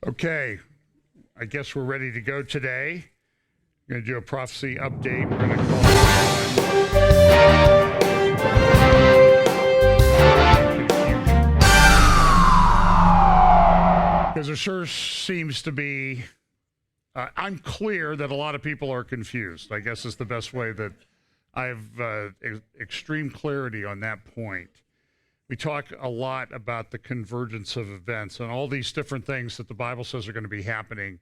Okay, I guess we're ready to go today. We're going to do a prophecy update. We're going to call it because there sure seems to be, I'm clear that a lot of people are confused. I guess is the best way that I have extreme clarity on that point. We talk a lot about the convergence of events and all these different things that the Bible says are going to be happening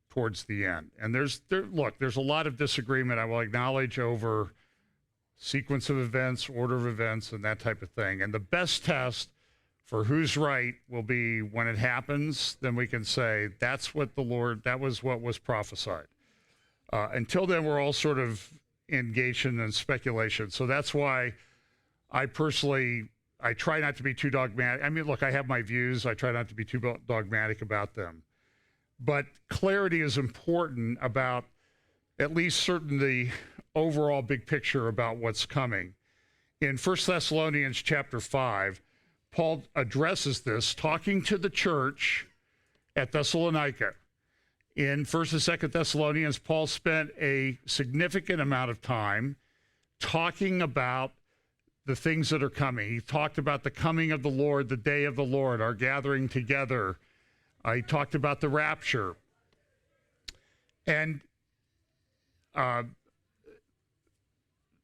towards the end. And there's a lot of disagreement, I will acknowledge, over sequence of events, order of events, and that type of thing. And the best test for who's right will be when it happens, then we can say that was what was prophesied. Until then, we're all sort of engaged in speculation. So that's why I try not to be too dogmatic. I mean, look, I have my views. I try not to be too dogmatic about them. But clarity is important about at least the overall big picture about what's coming. In 1 Thessalonians chapter 5, Paul addresses this, talking to the church at Thessalonica. In 1st and 2nd Thessalonians, Paul spent a significant amount of time talking about the things that are coming. He talked about the coming of the Lord, the day of the Lord, our gathering together. He talked about the rapture. And by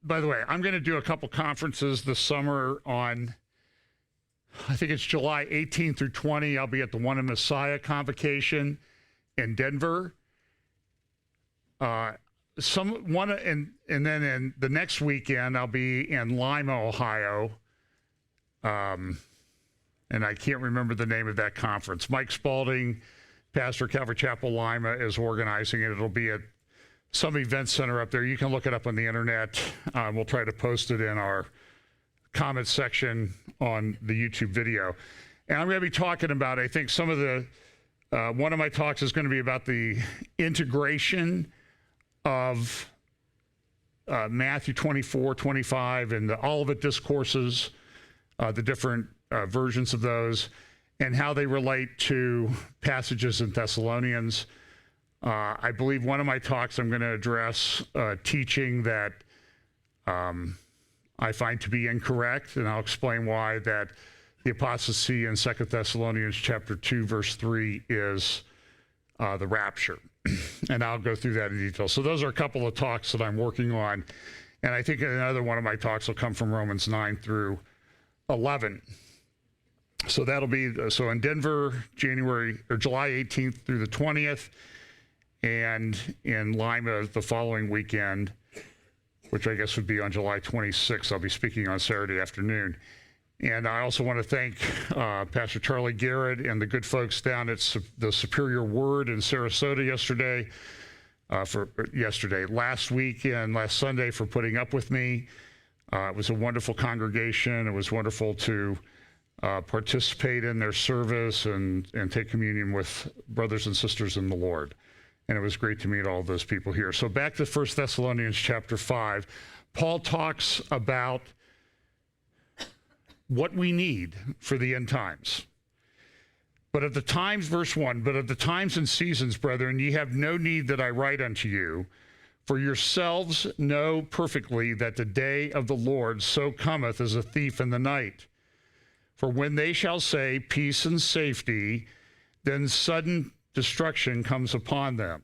the way, I'm going to do a couple conferences this summer on, I think it's July 18 through 20. I'll be at the One in Messiah convocation in Denver. And then in the next weekend, I'll be in Lima, Ohio. And I can't remember the name of that conference. Mike Spalding, pastor Calvary Chapel Lima, is organizing it. It'll be at some event center up there. You can look it up on the internet. We'll try to post it in our comment section on the YouTube video. And I'm going to be talking about, I think some of the, one of my talks is going to be about the integration of Matthew 24, 25, and the Olivet discourses, the different versions of those, and how they relate to passages in Thessalonians. I believe one of my talks I'm going to address teaching that I find to be incorrect, and I'll explain why that the apostasy in 2 Thessalonians chapter 2, verse 3 is the rapture. And I'll go through that in detail. So those are a couple of talks that I'm working on. And I think another one of my talks will come from Romans 9 through 11. So that'll be, in Denver, July 18th through the 20th, and in Lima the following weekend, which I guess would be on July 26th. I'll be speaking on Saturday afternoon. And I also want to thank Pastor Charlie Garrett and the good folks down at the Superior Word in Sarasota last week and last Sunday for putting up with me. It was a wonderful congregation. It was wonderful to participate in their service and take communion with brothers and sisters in the Lord. And it was great to meet all of those people here. So back to 1 Thessalonians chapter 5, Paul talks about what we need for the end times. But of the times, verse 1, but of the times and seasons, brethren, ye have no need that I write unto you, for yourselves know perfectly that the day of the Lord so cometh as a thief in the night. For when they shall say peace and safety, then sudden destruction comes upon them,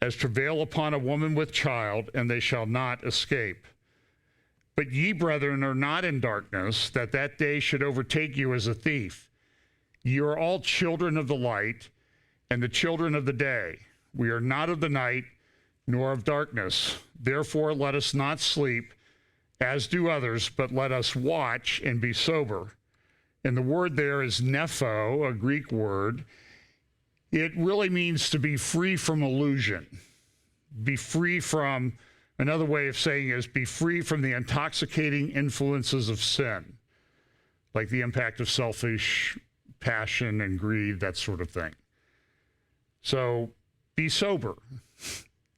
as travail upon a woman with child, and they shall not escape. But ye, brethren, are not in darkness, that day should overtake you as a thief. Ye are all children of the light, and the children of the day. We are not of the night, nor of darkness. Therefore let us not sleep, as do others, but let us watch and be sober. And the word there is nepho, a Greek word. It really means to be free from illusion. Be free from, another way of saying is be free from the intoxicating influences of sin, like the impact of selfish passion and greed, that sort of thing. So be sober.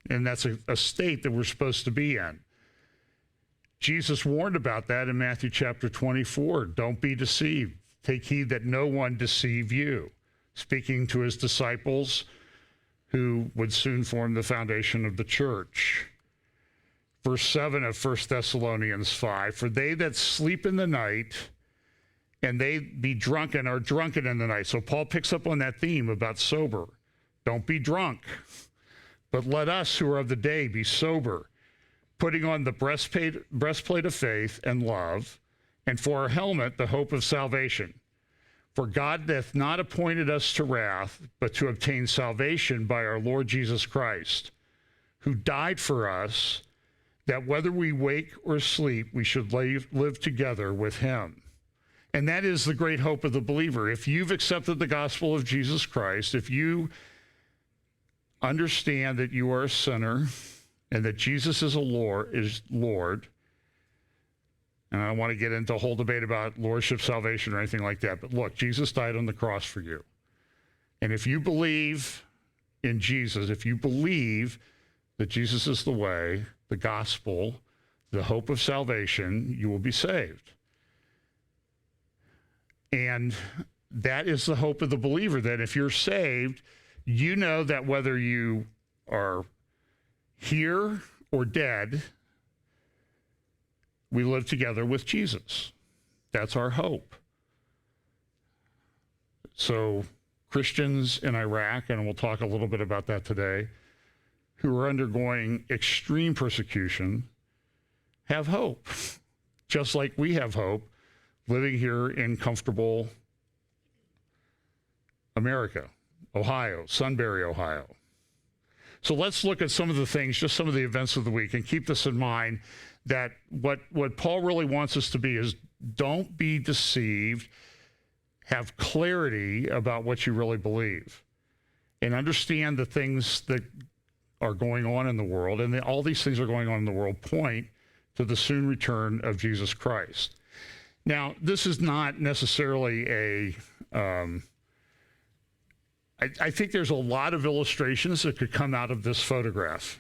And that's a state that we're supposed to be in. Jesus warned about that in Matthew chapter 24. Don't be deceived. Take heed that no one deceive you. speaking to his disciples who would soon form the foundation of the church. Verse 7 of 1 Thessalonians 5, for they that sleep in the night and they be drunken are drunken in the night. So Paul picks up on that theme about sober. Don't be drunk, but let us who are of the day be sober, putting on the breastplate of faith and love, and for our helmet the hope of salvation. For God hath not appointed us to wrath, but to obtain salvation by our Lord Jesus Christ, who died for us, that whether we wake or sleep, we should live together with him. And that is the great hope of the believer. If you've accepted the gospel of Jesus Christ, if you understand that you are a sinner and that Jesus is Lord, and I don't want to get into a whole debate about lordship, salvation, or anything like that, but look, Jesus died on the cross for you. And if you believe in Jesus, if you believe that Jesus is the way, the gospel, the hope of salvation, you will be saved. And that is the hope of the believer, that if you're saved, you know that whether you are here or dead, we live together with Jesus. That's our hope. So Christians in Iraq, and we'll talk a little bit about that today, who are undergoing extreme persecution, have hope, just like we have hope living here in comfortable America, Ohio, Sunbury, Ohio. So let's look at some of the things, just some of the events of the week, and keep this in mind that what Paul really wants us to be is don't be deceived, have clarity about what you really believe, and understand the things that are going on in the world, and all these things are going on in the world point to the soon return of Jesus Christ. Now, this is not necessarily I think there's a lot of illustrations that could come out of this photograph.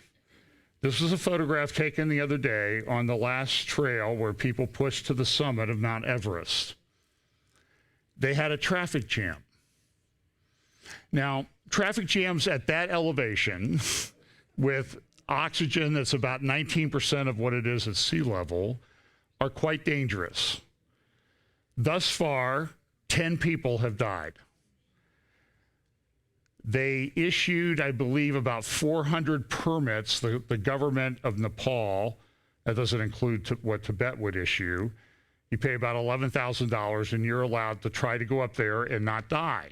This was a photograph taken the other day on the last trail where people pushed to the summit of Mount Everest. They had a traffic jam. Now, traffic jams at that elevation with oxygen that's about 19% of what it is at sea level are quite dangerous. Thus far, 10 people have died. They issued, I believe, about 400 permits, the government of Nepal. That doesn't include what Tibet would issue. You pay about $11,000 and you're allowed to try to go up there and not die.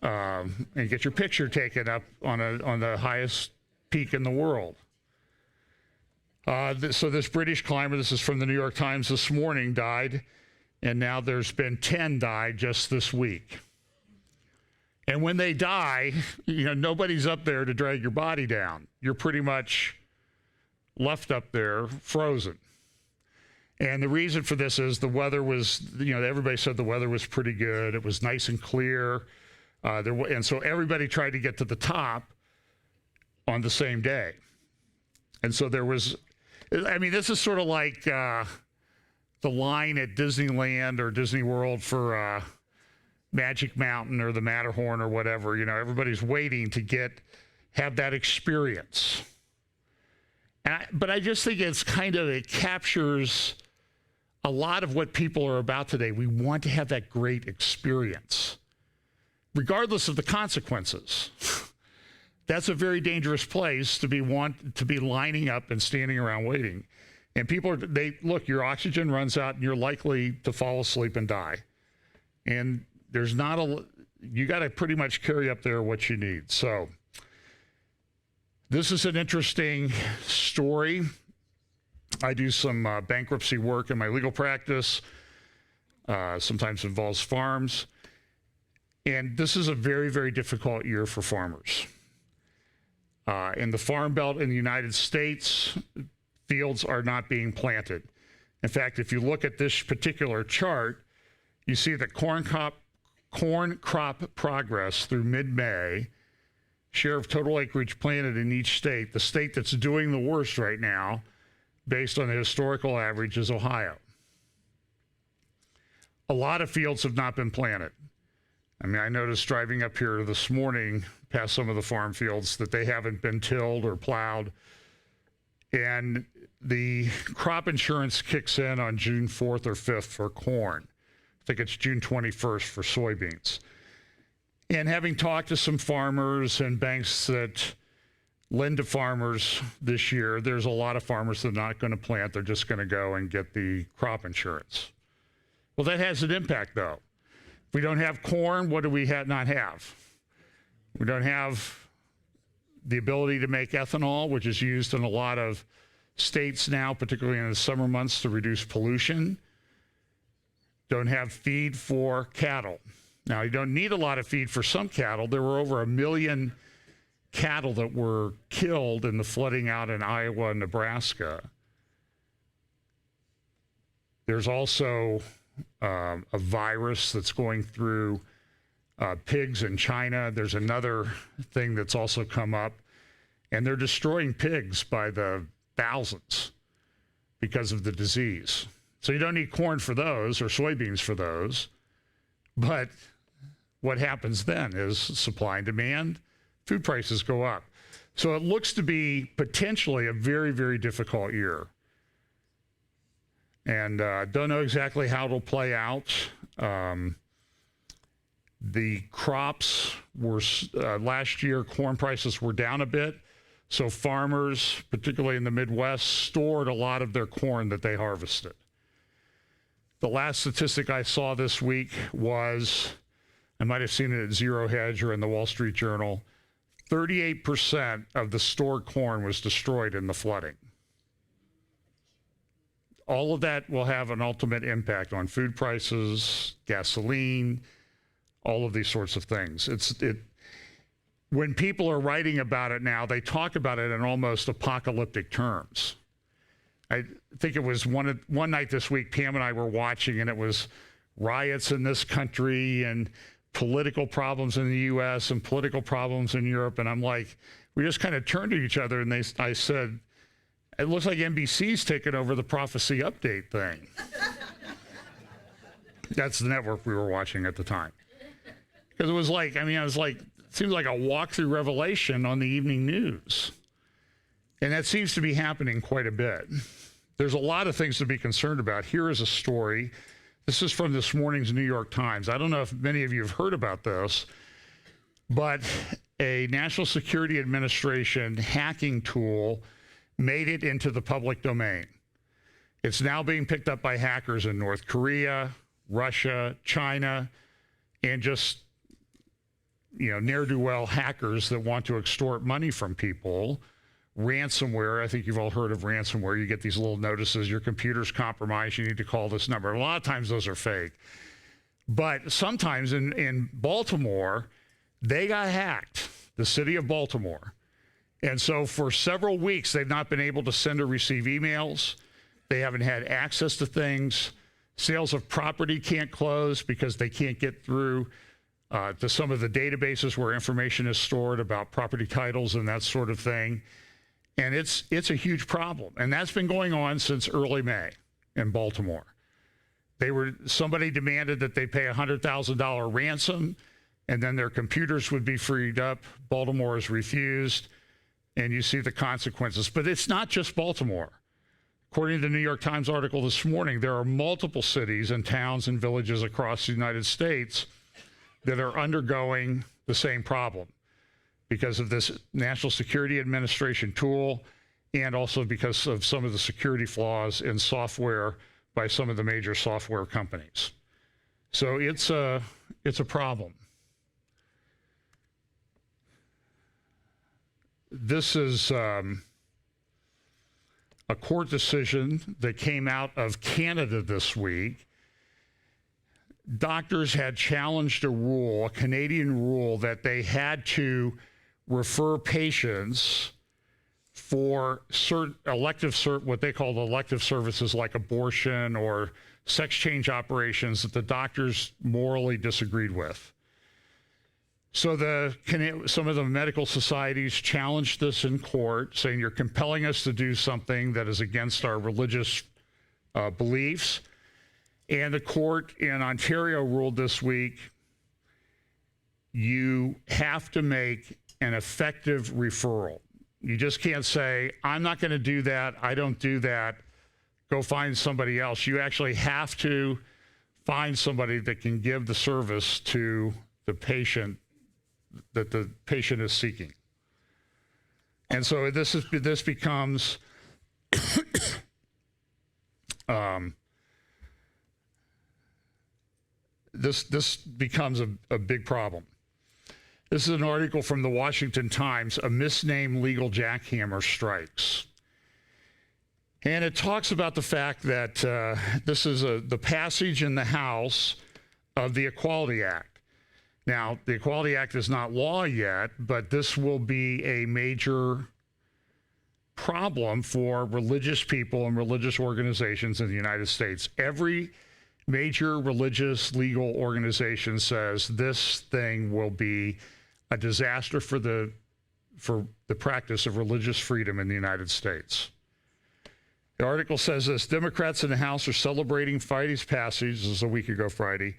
And get your picture taken up on the highest peak in the world. So this British climber, this is from the New York Times this morning, died. And now there's been 10 died just this week. And when they die, nobody's up there to drag your body down. You're pretty much left up there frozen. And the reason for this is the weather was, everybody said the weather was pretty good. It was nice and clear. And so everybody tried to get to the top on the same day. And so there was, this is sort of like the line at Disneyland or Disney World for Magic Mountain or the Matterhorn or whatever. Everybody's waiting to have that experience. But I just think it captures a lot of what people are about today. We want to have that great experience, regardless of the consequences. That's a very dangerous place to be lining up and standing around waiting. And people look, your oxygen runs out and you're likely to fall asleep and die. And you got to pretty much carry up there what you need. So this is an interesting story. I do some bankruptcy work in my legal practice. Sometimes involves farms. And this is a very, very difficult year for farmers. In the Farm Belt in the United States, fields are not being planted. In fact, if you look at this particular chart, you see that corn crop progress through mid-May, share of total acreage planted in each state. The state that's doing the worst right now, based on the historical average, is Ohio. A lot of fields have not been planted. I mean, I noticed driving up here this morning past some of the farm fields that they haven't been tilled or plowed. And the crop insurance kicks in on June 4th or 5th for corn. I think it's June 21st for soybeans. And having talked to some farmers and banks that lend to farmers this year, there's a lot of farmers that are not going to plant. They're just going to go and get the crop insurance. Well, that has an impact, though. If we don't have corn, what do we not have? We don't have the ability to make ethanol, which is used in a lot of states now, particularly in the summer months, to reduce pollution. Don't have feed for cattle. Now, you don't need a lot of feed for some cattle. There were over 1 million cattle that were killed in the flooding out in Iowa and Nebraska. There's also a virus that's going through pigs in China. There's another thing that's also come up, and they're destroying pigs by the thousands because of the disease. So you don't need corn for those or soybeans for those. But what happens then is supply and demand, food prices go up. So it looks to be potentially a very, very difficult year. And don't know exactly how it'll play out. The crops were, last year, corn prices were down a bit. So farmers, particularly in the Midwest, stored a lot of their corn that they harvested. The last statistic I saw this week was, I might have seen it at Zero Hedge or in the Wall Street Journal, 38% of the stored corn was destroyed in the flooding. All of that will have an ultimate impact on food prices, gasoline, all of these sorts of things. When people are writing about it now, they talk about it in almost apocalyptic terms. I think it was one night this week, Pam and I were watching, and it was riots in this country and political problems in the U.S. and political problems in Europe. And I'm like, we just kind of turned to each other, and I said, it looks like NBC's taken over the prophecy update thing. That's the network we were watching at the time. Because it was like, it seems like a walk through Revelation on the evening news. And that seems to be happening quite a bit. There's a lot of things to be concerned about. Here is a story. This is from this morning's New York Times. I don't know if many of you have heard about this, but a National Security Administration hacking tool made it into the public domain. It's now being picked up by hackers in North Korea, Russia, China, and just, ne'er-do-well hackers that want to extort money from people. Ransomware, I think you've all heard of ransomware. You get these little notices, your computer's compromised, you need to call this number. A lot of times those are fake. But sometimes in Baltimore, they got hacked, the city of Baltimore. And so for several weeks, they've not been able to send or receive emails. They haven't had access to things. Sales of property can't close because they can't get through to some of the databases where information is stored about property titles and that sort of thing. And it's a huge problem. And that's been going on since early May in Baltimore. Somebody demanded that they pay a $100,000 ransom, and then their computers would be freed up. Baltimore has refused, and you see the consequences. But it's not just Baltimore. According to the New York Times article this morning, there are multiple cities and towns and villages across the United States that are undergoing the same problem because of this National Security Administration tool, and also because of some of the security flaws in software by some of the major software companies. So it's a problem. This is a court decision that came out of Canada this week. Doctors had challenged a Canadian rule, that they had to refer patients for what they call elective services like abortion or sex change operations that the doctors morally disagreed with. So some of the medical societies challenged this in court, saying you're compelling us to do something that is against our religious beliefs. And the court in Ontario ruled this week you have to make an effective referral. You just can't say, I'm not going to do that. I don't do that. Go find somebody else. You actually have to find somebody that can give the service to the patient that the patient is seeking. And so this becomes this becomes a big problem. This is an article from the Washington Times, A Misnamed Legal Jackhammer Strikes. And it talks about the fact that this is the passage in the House of the Equality Act. Now, the Equality Act is not law yet, but this will be a major problem for religious people and religious organizations in the United States. Every major religious legal organization says this thing will be a disaster for the practice of religious freedom in the United States. The article says this: Democrats in the House are celebrating Friday's passage, this is a week ago Friday,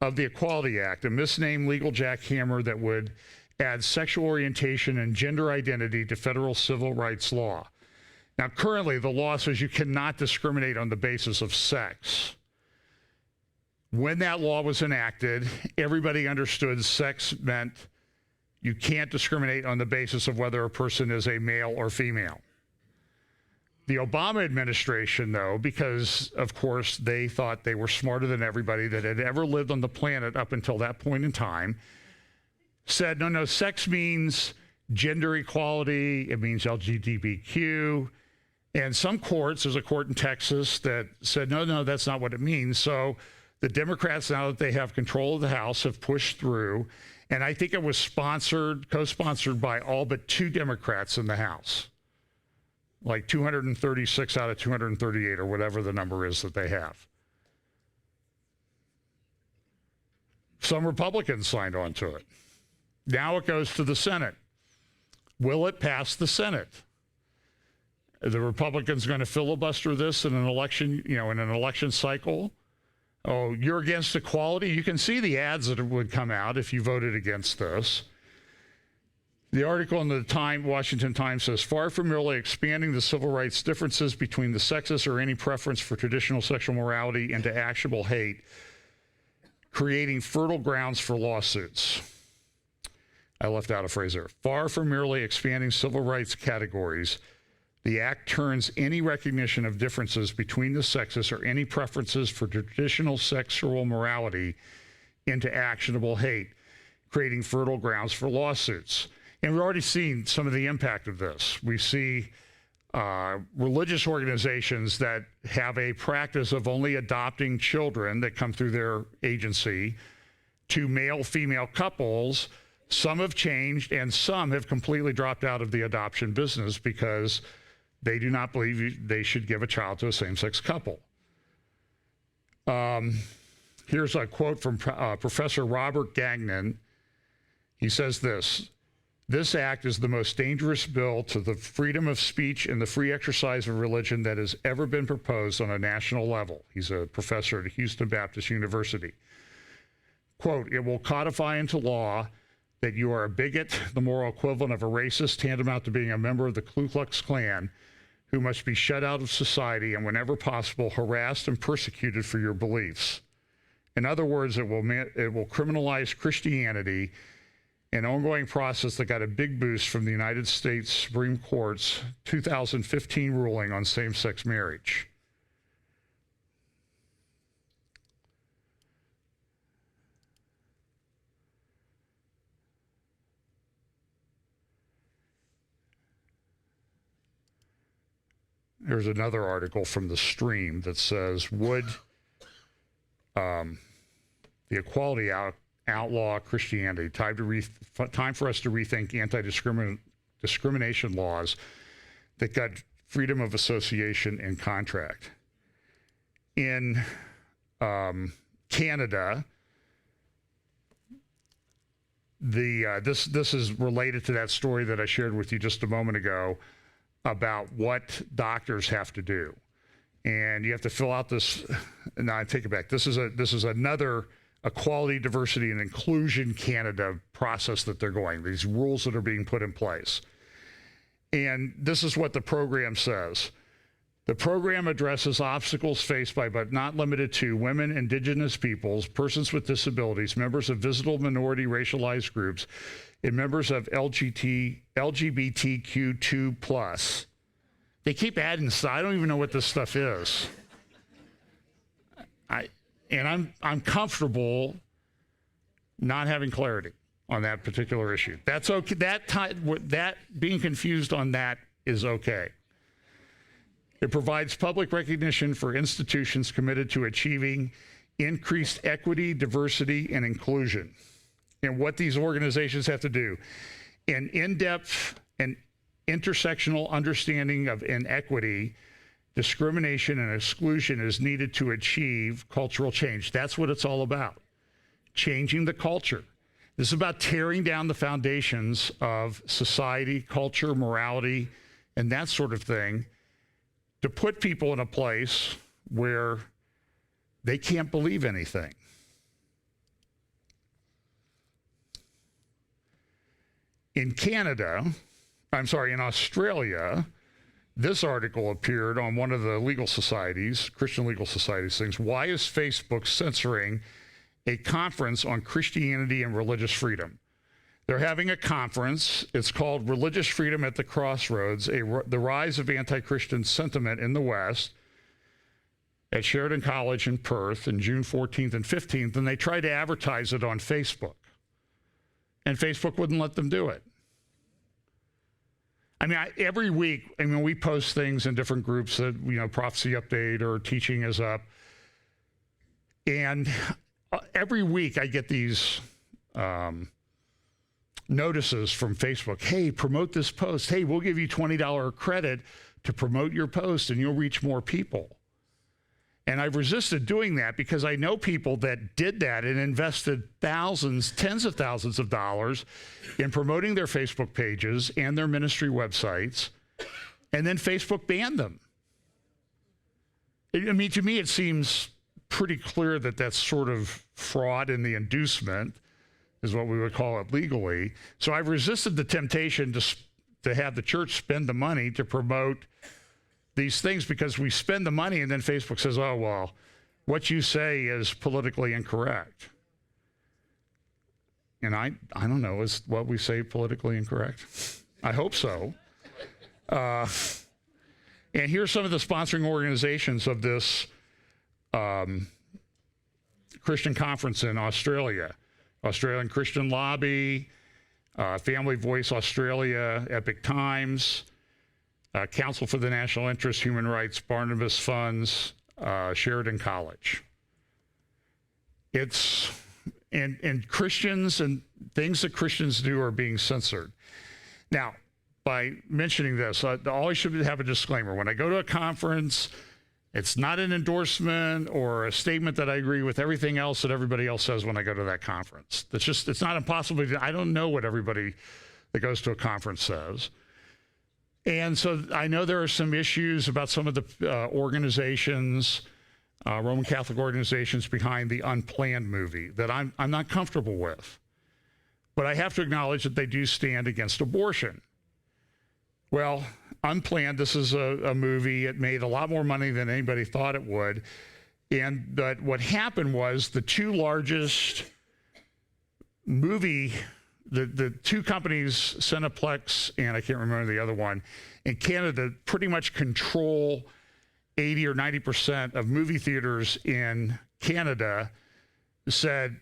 of the Equality Act, a misnamed legal jackhammer that would add sexual orientation and gender identity to federal civil rights law. Now, currently, the law says you cannot discriminate on the basis of sex. When that law was enacted, everybody understood sex meant you can't discriminate on the basis of whether a person is a male or female. The Obama administration, though, because, of course, they thought they were smarter than everybody that had ever lived on the planet up until that point in time, said, no, sex means gender equality, it means LGBTQ. And some courts, there's a court in Texas that said, no, that's not what it means. So the Democrats, now that they have control of the House, have pushed through. And I think it was co-sponsored by all but 2 Democrats in the House. Like 236 out of 238 or whatever the number is that they have. Some Republicans signed on to it. Now it goes to the Senate. Will it pass the Senate? Are the Republicans going to filibuster this in an election, in an election cycle? Oh, you're against equality? You can see the ads that would come out if you voted against this. The article in the Washington Times says, far from merely expanding the civil rights differences between the sexes or any preference for traditional sexual morality into actionable hate, creating fertile grounds for lawsuits. I left out a phrase there. Far from merely expanding civil rights categories, the act turns any recognition of differences between the sexes or any preferences for traditional sexual morality into actionable hate, creating fertile grounds for lawsuits. And we've already seen some of the impact of this. We see religious organizations that have a practice of only adopting children that come through their agency to male-female couples. Some have changed, and some have completely dropped out of the adoption business because they do not believe they should give a child to a same-sex couple. Here's a quote from Professor Robert Gagnon. He says this: this act is the most dangerous bill to the freedom of speech and the free exercise of religion that has ever been proposed on a national level. He's a professor at Houston Baptist University. Quote, it will codify into law that you are a bigot, the moral equivalent of a racist, tantamount to being a member of the Ku Klux Klan, who must be shut out of society and, whenever possible, harassed and persecuted for your beliefs. In other words, it will criminalize Christianity, an ongoing process that got a big boost from the United States Supreme Court's 2015 ruling on same-sex marriage. There's another article from the Stream that says, would the Equality outlaw Christianity? Time for us to rethink anti-discrimination laws that got freedom of association and contract. In Canada, this is related to that story that I shared with you just a moment ago about what doctors have to do. And you have to fill out this, no, I take it back. This is another Equality, Diversity, and Inclusion Canada process that they're going, these rules that are being put in place. And this is what the program says. The program addresses obstacles faced by, but not limited to, women, Indigenous peoples, persons with disabilities, members of visible minority racialized groups, and members of LGBTQ2+. They keep adding stuff. I don't even know what this stuff is. I'm comfortable not having clarity on that particular issue. That's okay. That being confused on that is okay. It provides public recognition for institutions committed to achieving increased equity, diversity, and inclusion. And what these organizations have to do, an in-depth and intersectional understanding of inequity, discrimination, and exclusion is needed to achieve cultural change. That's what it's all about, changing the culture. This is about tearing down the foundations of society, culture, morality, and that sort of thing, to put people in a place where they can't believe anything. In Australia, this article appeared on one of the legal societies, Christian legal societies things. Why is Facebook censoring a conference on Christianity and religious freedom? They're having a conference. It's called Religious Freedom at the Crossroads, the Rise of Anti-Christian Sentiment in the West, at Sheridan College in Perth on June 14th and 15th, and they tried to advertise it on Facebook. And Facebook wouldn't let them do it. I mean, every week, we post things in different groups that, Prophecy Update or Teaching is Up. And every week I get these notices from Facebook. Hey, promote this post. Hey, we'll give you $20 credit to promote your post and you'll reach more people. And I've resisted doing that because I know people that did that and invested thousands, tens of thousands of dollars in promoting their Facebook pages and their ministry websites, and then Facebook banned them. To me, it seems pretty clear that that's sort of fraud in the inducement, is what we would call it legally. So I've resisted the temptation to have the church spend the money to promote these things, because we spend the money and then Facebook says, oh, well, what you say is politically incorrect. And I don't know, is what we say politically incorrect? I hope so. And here's some of the sponsoring organizations of this Christian conference in Australia. Australian Christian Lobby, Family Voice Australia, Epic Times, Council for the National Interest, Human Rights, Barnabas Funds, Sheridan College. And Christians and things that Christians do are being censored. Now, by mentioning this, I always should have a disclaimer. When I go to a conference, it's not an endorsement or a statement that I agree with everything else that everybody else says when I go to that conference. It's not impossible. I don't know what everybody that goes to a conference says. And so I know there are some issues about some of the organizations, Roman Catholic organizations behind the Unplanned movie that I'm not comfortable with. But I have to acknowledge that they do stand against abortion. Well, Unplanned, this is a movie. It made a lot more money than anybody thought it would. But what happened was the two largest the two companies, Cineplex and I can't remember the other one, in Canada pretty much control 80 or 90% of movie theaters in Canada, said,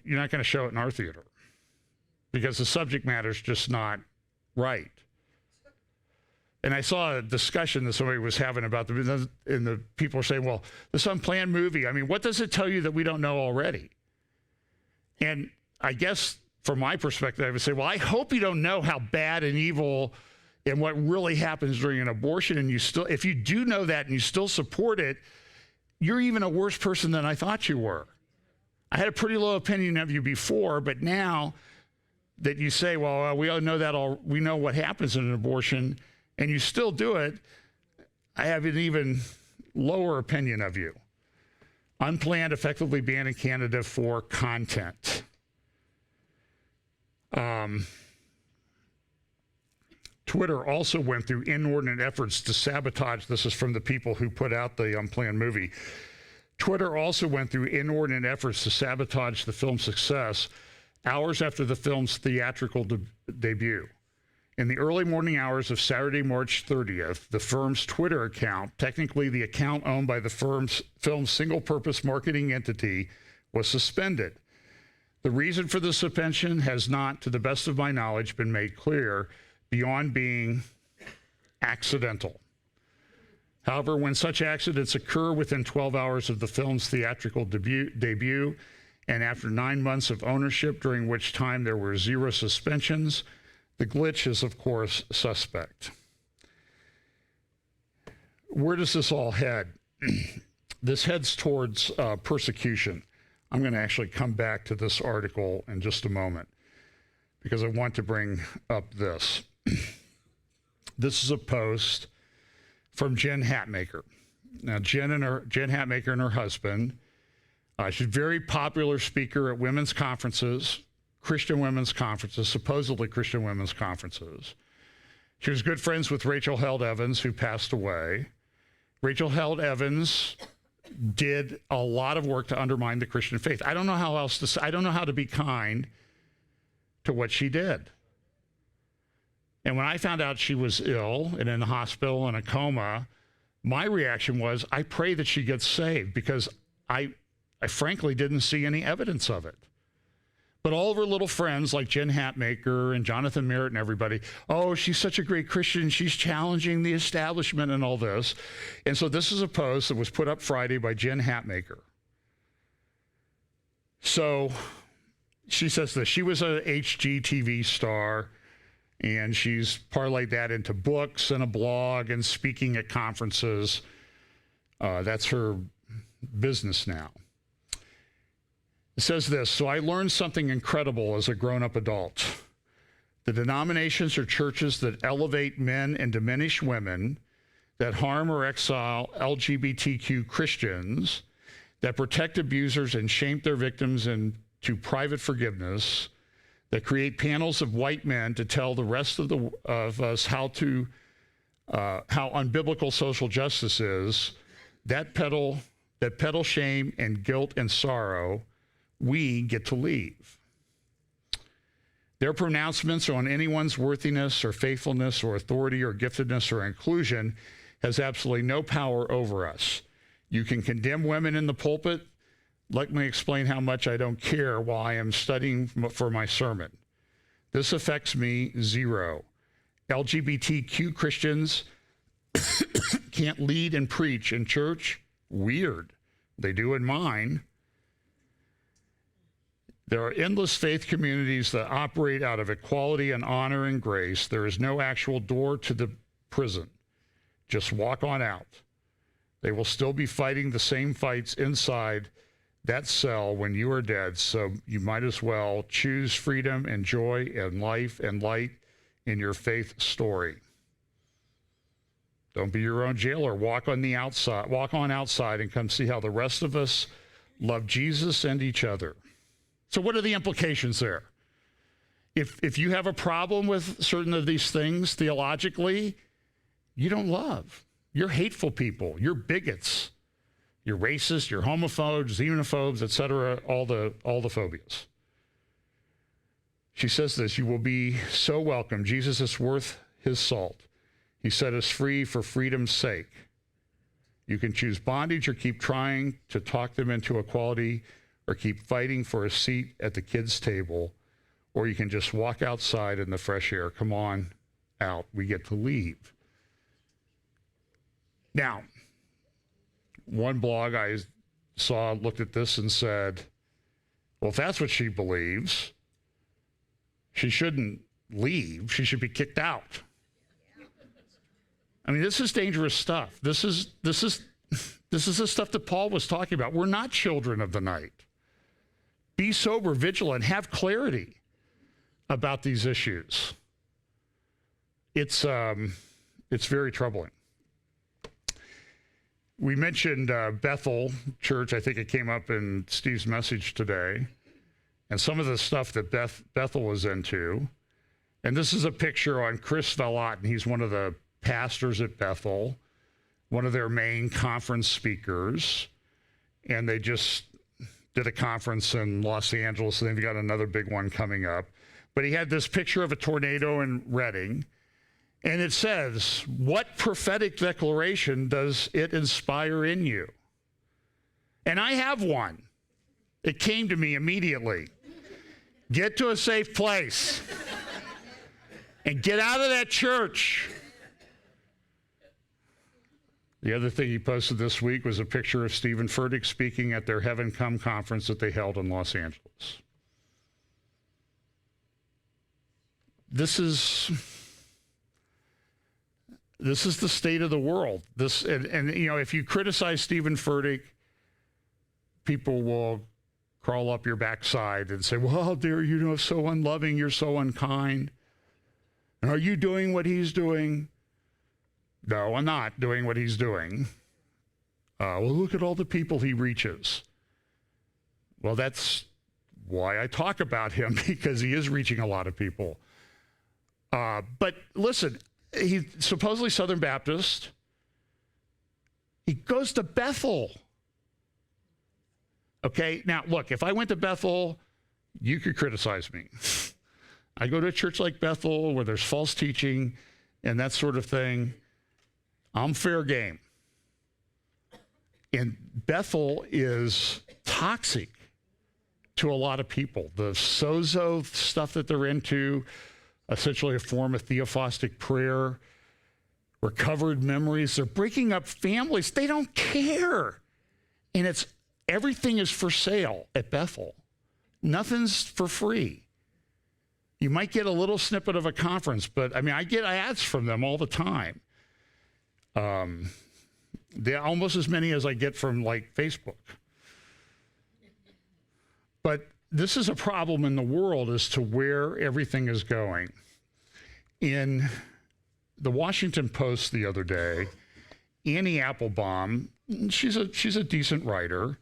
you're not going to show it in our theater because the subject matter is just not right. And I saw a discussion that somebody was having about and the people were saying, well, this Unplanned movie, what does it tell you that we don't know already? And I guess from my perspective, I would say, well, I hope you don't know how bad and evil and what really happens during an abortion. And if you do know that and you still support it, you're even a worse person than I thought you were. I had a pretty low opinion of you before, but now that you say, well, we all know that we know what happens in an abortion, and you still do it, I have an even lower opinion of you. Unplanned, effectively banned in Canada for content. Twitter also went through inordinate efforts to sabotage. This is from the people who put out the unplanned movie. Twitter also went through inordinate efforts to sabotage the film's success hours after the film's theatrical debut. In the early morning hours of Saturday, March 30th, the firm's Twitter account, technically the account owned by the film's single-purpose marketing entity, was suspended. The reason for the suspension has not, to the best of my knowledge, been made clear beyond being accidental. However, when such accidents occur within 12 hours of the film's theatrical debut and after 9 months of ownership, during which time there were 0 suspensions, the glitch is, of course, suspect. Where does this all head? This heads towards persecution. I'm going to actually come back to this article in just a moment because I want to bring up this. This is a post from Jen Hatmaker. Now, Jen Hatmaker and her husband, she's a very popular speaker at women's conferences, Christian women's conferences, supposedly Christian women's conferences. She was good friends with Rachel Held Evans, who passed away. Rachel Held Evans did a lot of work to undermine the Christian faith. I don't know how else to say. I don't know how to be kind to what she did. And when I found out she was ill and in the hospital in a coma, my reaction was, I pray that she gets saved, because I frankly didn't see any evidence of it. But all of her little friends like Jen Hatmaker and Jonathan Merritt and everybody, oh, she's such a great Christian, she's challenging the establishment and all this. And so this is a post that was put up Friday by Jen Hatmaker. So she says this: she was a HGTV star, and she's parlayed that into books and a blog and speaking at conferences. That's her business now. It says this: so I learned something incredible as a grown-up adult. The denominations or churches that elevate men and diminish women, that harm or exile LGBTQ Christians, that protect abusers and shame their victims into private forgiveness, that create panels of white men to tell the rest of us how unbiblical social justice is, that peddle shame and guilt and sorrow, we get to leave. Their pronouncements on anyone's worthiness or faithfulness or authority or giftedness or inclusion has absolutely no power over us. You can condemn women in the pulpit. Let me explain how much I don't care while I am studying for my sermon. This affects me zero. LGBTQ Christians can't lead and preach in church? Weird. They do in mine. There are endless faith communities that operate out of equality and honor and grace. There is no actual door to the prison. Just walk on out. They will still be fighting the same fights inside that cell when you are dead, so you might as well choose freedom and joy and life and light in your faith story. Don't be your own jailer. Walk on outside and come see how the rest of us love Jesus and each other. So what are the implications there? If you have a problem with certain of these things theologically, you don't love. You're hateful people. You're bigots. You're racist. You're homophobes, xenophobes, etc. All the phobias. She says this: you will be so welcome. Jesus is worth his salt. He set us free for freedom's sake. You can choose bondage or keep trying to talk them into equality, or keep fighting for a seat at the kids' table, or you can just walk outside in the fresh air. Come on out. We get to leave. Now, one blog I saw looked at this and said, well, if that's what she believes, she shouldn't leave. She should be kicked out. I mean, this is dangerous stuff. This is the stuff that Paul was talking about. We're not children of the night. Be sober, vigilant, have clarity about these issues. It's very troubling. We mentioned Bethel Church. I think it came up in Steve's message today. And some of the stuff that Bethel was into. And this is a picture on Chris Velotten. He's one of the pastors at Bethel, one of their main conference speakers. And they just did a conference in Los Angeles, and they've got another big one coming up. But he had this picture of a tornado in Redding, and it says, "What prophetic declaration does it inspire in you?" And I have one. It came to me immediately. Get to a safe place and get out of that church. The other thing he posted this week was a picture of Stephen Furtick speaking at their Heaven Come conference that they held in Los Angeles. This is the state of the world. And you know, if you criticize Stephen Furtick, people will crawl up your backside and say, "Well, how dare you, know, so unloving, you're so unkind. And are you doing what he's doing?" No, I'm not doing what he's doing. Well, look at all the people he reaches. Well, that's why I talk about him, because he is reaching a lot of people. But listen, he's supposedly Southern Baptist. He goes to Bethel. Okay, now look, if I went to Bethel, you could criticize me. I go to a church like Bethel where there's false teaching and that sort of thing. I'm fair game. And Bethel is toxic to a lot of people. The sozo stuff that they're into, essentially a form of theophostic prayer, recovered memories. They're breaking up families. They don't care. And everything is for sale at Bethel. Nothing's for free. You might get a little snippet of a conference, but I mean, I get ads from them all the time. They're almost as many as I get from like Facebook. But this is a problem in the world as to where everything is going. In the Washington Post the other day, Annie Applebaum, she's a decent writer.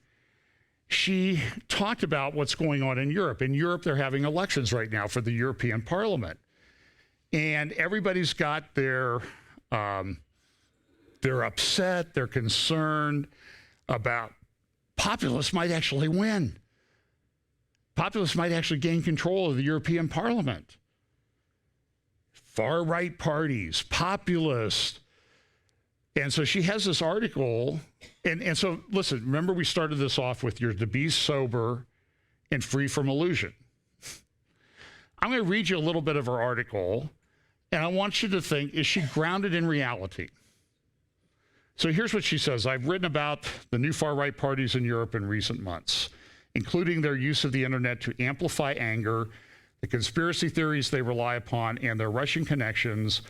She talked about what's going on in Europe. In Europe, they're having elections right now for the European Parliament. And everybody's got they're upset, they're concerned about populists might actually win. Populists might actually gain control of the European Parliament. Far-right parties, populists. And so she has this article. And so, listen, remember we started this off with you're to be sober and free from illusion. I'm going to read you a little bit of her article, and I want you to think, is she grounded in reality? So here's what she says. I've written about the new far-right parties in Europe in recent months, including their use of the internet to amplify anger, the conspiracy theories they rely upon, and their Russian connections,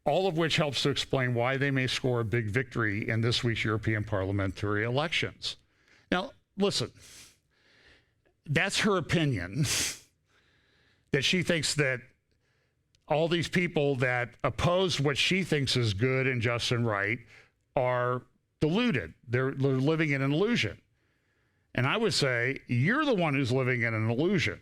all of which helps to explain why they may score a big victory in this week's European parliamentary elections. Now, listen, that's her opinion, that she thinks that all these people that oppose what she thinks is good and just and right are deluded. They're living in an illusion. And I would say, you're the one who's living in an illusion.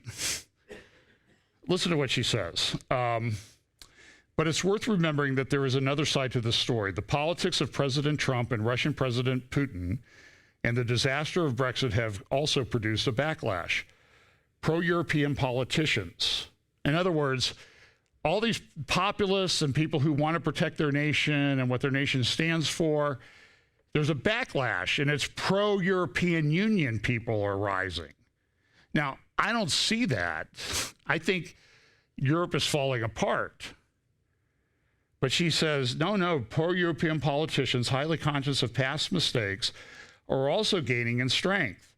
Listen to what she says. But it's worth remembering that there is another side to this story. The politics of President Trump and Russian President Putin and the disaster of Brexit have also produced a backlash. Pro-European politicians, in other words, all these populists and people who want to protect their nation and what their nation stands for, there's a backlash, and it's pro-European Union people are rising. Now, I don't see that. I think Europe is falling apart. But she says, no, pro-European politicians, highly conscious of past mistakes, are also gaining in strength.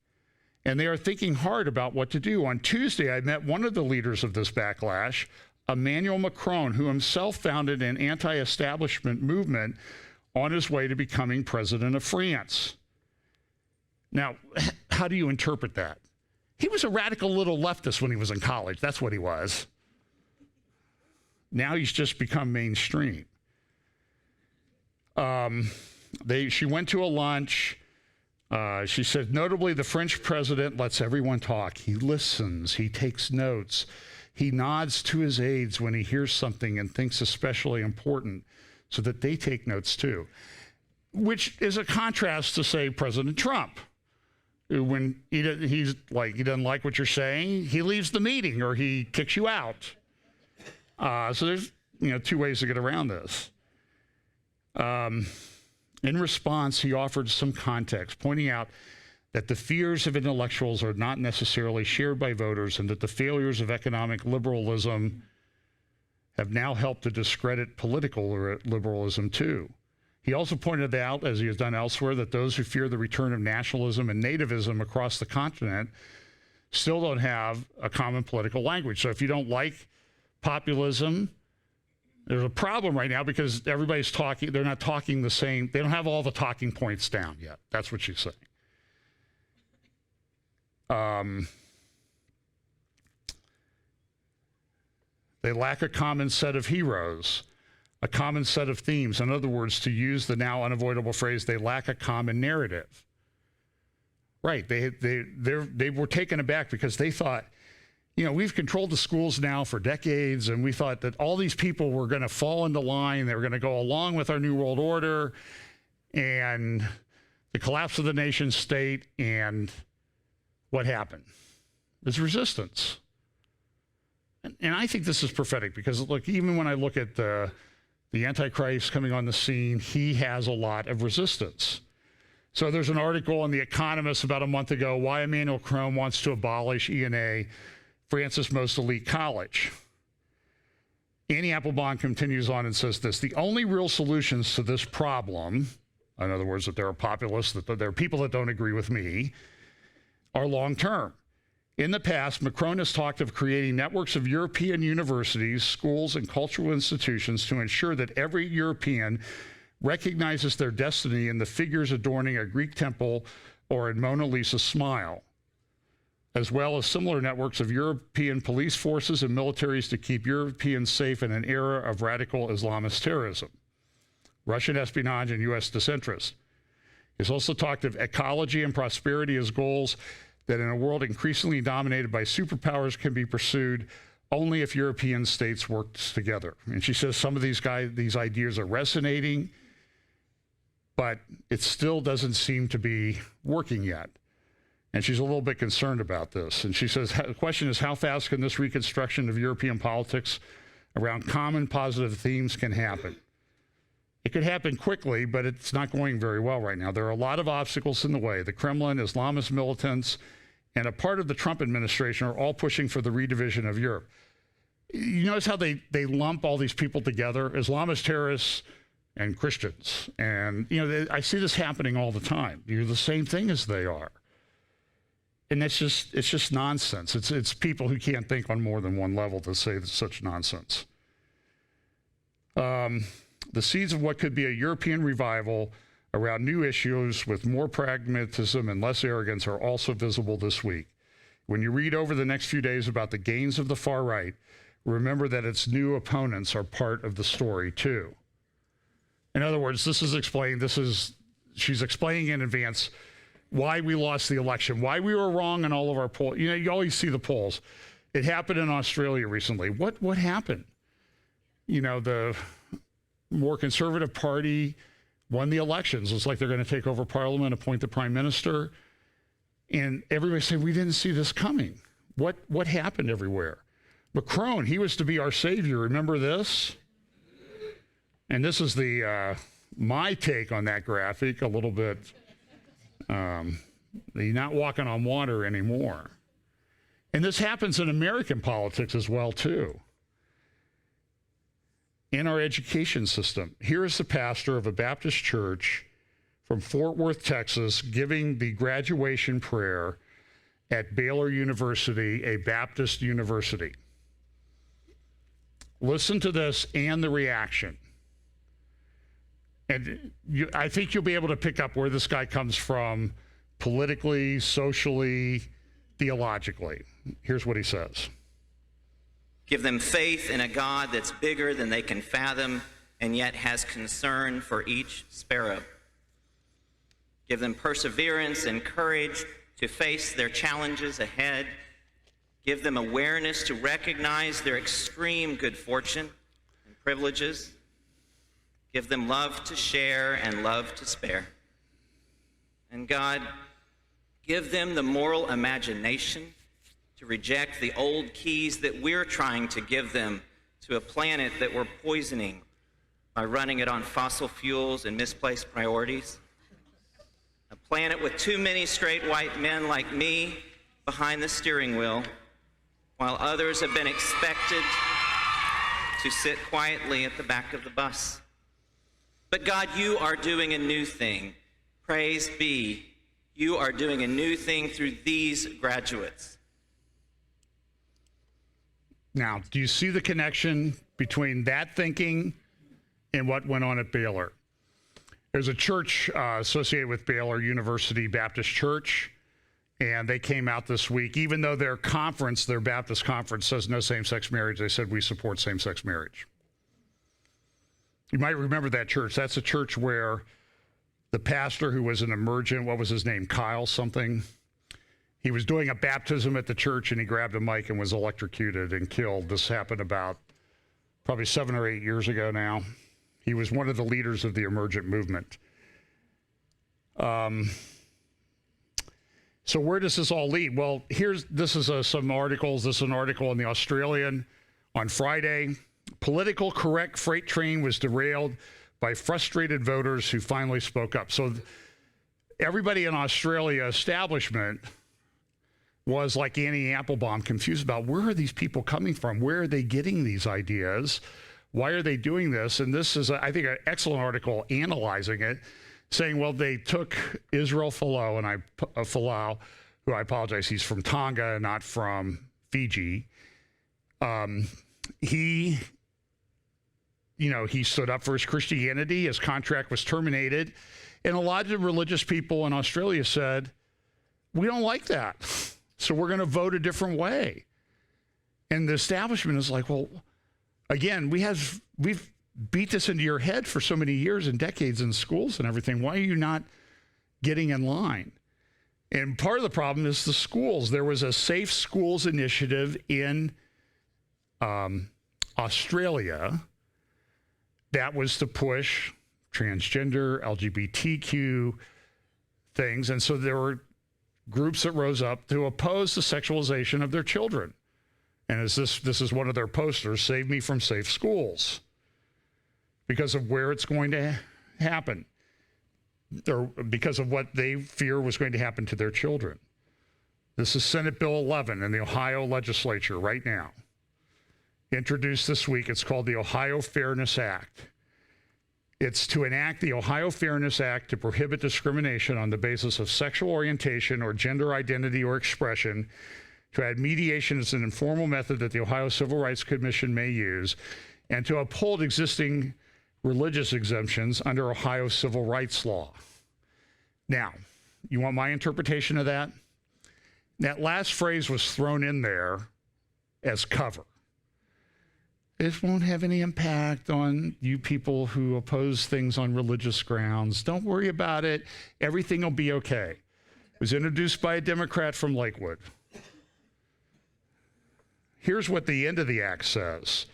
And they are thinking hard about what to do. On Tuesday, I met one of the leaders of this backlash, Emmanuel Macron, who himself founded an anti-establishment movement on his way to becoming president of France. Now, how do you interpret that? He was a radical little leftist when he was in college. That's what he was. Now he's just become mainstream. She went to a lunch. She said, notably, the French president lets everyone talk. He listens. He takes notes. He nods to his aides when he hears something and thinks especially important so that they take notes too, which is a contrast to, say, President Trump. When he doesn't like what you're saying, he leaves the meeting or he kicks you out. So there's two ways to get around this. In response, he offered some context, pointing out that the fears of intellectuals are not necessarily shared by voters and that the failures of economic liberalism have now helped to discredit political liberalism too. He also pointed out, as he has done elsewhere, that those who fear the return of nationalism and nativism across the continent still don't have a common political language. So if you don't like populism, there's a problem right now because everybody's talking. They're not talking the same. They don't have all the talking points down yet. That's what she's saying. They lack a common set of heroes, a common set of themes. In other words, to use the now unavoidable phrase, they lack a common narrative. Right. They were taken aback because they thought, we've controlled the schools now for decades, and we thought that all these people were going to fall into line. They were going to go along with our New World Order and the collapse of the nation state. And what happened? There's resistance. And I think this is prophetic because, look, even when I look at the Antichrist coming on the scene, he has a lot of resistance. So there's an article in The Economist about a month ago, why Emmanuel Macron wants to abolish ENA, France's most elite college. Annie Applebaum continues on and says this: the only real solutions to this problem, in other words, that there are populists, that there are people that don't agree with me, are long-term. In the past, Macron has talked of creating networks of European universities, schools, and cultural institutions to ensure that every European recognizes their destiny in the figures adorning a Greek temple or in Mona Lisa's smile, as well as similar networks of European police forces and militaries to keep Europeans safe in an era of radical Islamist terrorism, Russian espionage, and U.S. disinterest. He's also talked of ecology and prosperity as goals that in a world increasingly dominated by superpowers can be pursued only if European states work together. And she says some of these ideas are resonating, but it still doesn't seem to be working yet. And she's a little bit concerned about this. And she says, the question is, how fast can this reconstruction of European politics around common positive themes can happen? It could happen quickly, but it's not going very well right now. There are a lot of obstacles in the way. The Kremlin, Islamist militants, and a part of the Trump administration are all pushing for the redivision of Europe. You notice how they lump all these people together, Islamist terrorists and Christians. And, I see this happening all the time. You're the same thing as they are. And it's just nonsense. It's people who can't think on more than one level to say such nonsense. The seeds of what could be a European revival around new issues with more pragmatism and less arrogance are also visible this week. When you read over the next few days about the gains of the far right, remember that its new opponents are part of the story too. In other words, she's explaining in advance why we lost the election, why we were wrong in all of our polls. You always see the polls. It happened in Australia recently. What happened? The more conservative party won the elections. It's like they're going to take over parliament, appoint the prime minister. And everybody said, we didn't see this coming. What happened everywhere? Macron, he was to be our savior. Remember this? And this is my take on that graphic, a little bit, he's not walking on water anymore. And this happens in American politics as well, too. In our education system, here is the pastor of a Baptist church from Fort Worth, Texas, giving the graduation prayer at Baylor University, a Baptist university. Listen to this and the reaction. And I think you'll be able to pick up where this guy comes from politically, socially, theologically. Here's what he says. Give them faith in a God that's bigger than they can fathom and yet has concern for each sparrow. Give them perseverance and courage to face their challenges ahead. Give them awareness to recognize their extreme good fortune and privileges. Give them love to share and love to spare. And God, give them the moral imagination to reject the old keys that we're trying to give them to a planet that we're poisoning by running it on fossil fuels and misplaced priorities. A planet with too many straight white men like me behind the steering wheel, while others have been expected to sit quietly at the back of the bus. But God, you are doing a new thing. Praise be, you are doing a new thing through these graduates. Now, do you see the connection between that thinking and what went on at Baylor? There's a church associated with Baylor University Baptist Church, and they came out this week. Even though their conference, their Baptist conference, says no same-sex marriage, they said we support same-sex marriage. You might remember that church. That's a church where the pastor who was an emergent, what was his name, Kyle something, he was doing a baptism at the church, and he grabbed a mic and was electrocuted and killed. This happened about probably 7 or 8 years ago now. He was one of the leaders of the emergent movement. So where does this all lead? Well, this is some articles. This is an article in the Australian on Friday. Political correct freight train was derailed by frustrated voters who finally spoke up. So everybody in Australia establishment was like Annie Applebaum, confused about where are these people coming from? Where are they getting these ideas? Why are they doing this? And this is, I think, an excellent article analyzing it, saying, well, they took Israel Folau, who I apologize, he's from Tonga, not from Fiji. He stood up for his Christianity. His contract was terminated. And a lot of religious people in Australia said, we don't like that, so we're going to vote a different way. And the establishment is like, well, again, we've beat this into your head for so many years and decades in schools and everything. Why are you not getting in line? And part of the problem is the schools. There was a Safe Schools initiative in Australia that was to push transgender, LGBTQ things. And so there were groups that rose up to oppose the sexualization of their children. And this is one of their posters, Save Me from Safe Schools, because of where it's going to happen, or because of what they fear was going to happen to their children. This is Senate Bill 11 in the Ohio legislature right now. Introduced this week, it's called the Ohio Fairness Act. It's to enact the Ohio Fairness Act to prohibit discrimination on the basis of sexual orientation or gender identity or expression, to add mediation as an informal method that the Ohio Civil Rights Commission may use, and to uphold existing religious exemptions under Ohio civil rights law. Now, you want my interpretation of that? That last phrase was thrown in there as cover. This won't have any impact on you people who oppose things on religious grounds. Don't worry about it. Everything will be okay. It was introduced by a Democrat from Lakewood. Here's what the end of the act says,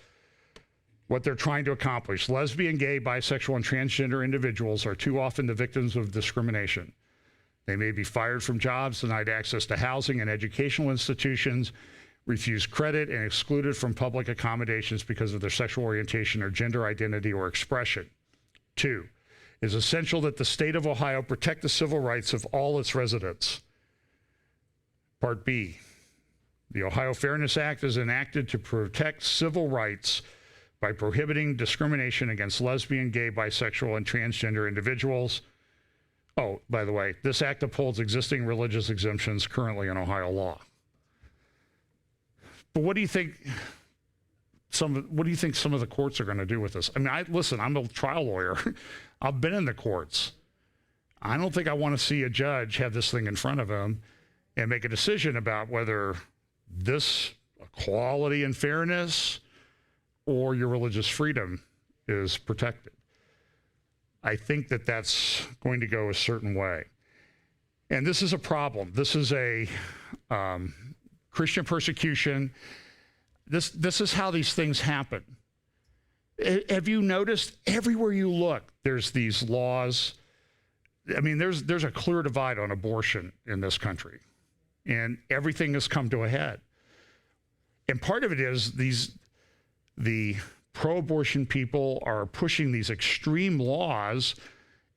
what they're trying to accomplish. Lesbian, gay, bisexual, and transgender individuals are too often the victims of discrimination. They may be fired from jobs, denied access to housing and educational institutions, refused credit, and excluded from public accommodations because of their sexual orientation or gender identity or expression. 2, it is essential that the state of Ohio protect the civil rights of all its residents. Part B, the Ohio Fairness Act is enacted to protect civil rights by prohibiting discrimination against lesbian, gay, bisexual, and transgender individuals. Oh, by the way, this act upholds existing religious exemptions currently in Ohio law. But what do you think some of the courts are going to do with this? I mean, listen, I'm a trial lawyer. I've been in the courts. I don't think I want to see a judge have this thing in front of him and make a decision about whether this equality and fairness or your religious freedom is protected. I think that that's going to go a certain way. And this is a problem. This is a Christian persecution. This is how these things happen. Have you noticed everywhere you look, there's these laws? I mean, there's a clear divide on abortion in this country, and everything has come to a head. And part of it is the pro-abortion people are pushing these extreme laws,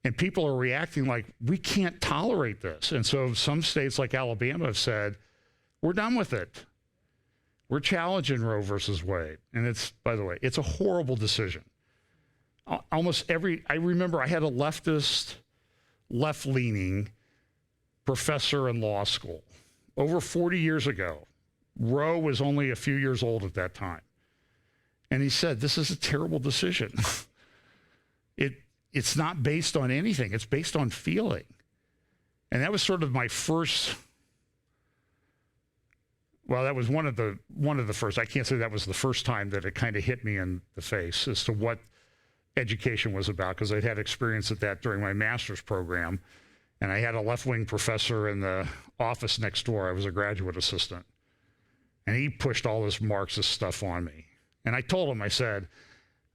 and people are reacting like, we can't tolerate this. And so some states like Alabama have said, we're done with it. We're challenging Roe versus Wade. And it's, by the way, it's a horrible decision. I remember I had a leftist, left-leaning professor in law school over 40 years ago. Roe was only a few years old at that time. And he said, this is a terrible decision. It's not based on anything. It's based on feeling. And that was sort of my first, well, that was one of the first. I can't say that was the first time that it kind of hit me in the face as to what education was about, because I'd had experience at that during my master's program. And I had a left-wing professor in the office next door. I was a graduate assistant. And he pushed all this Marxist stuff on me. And I told him, I said,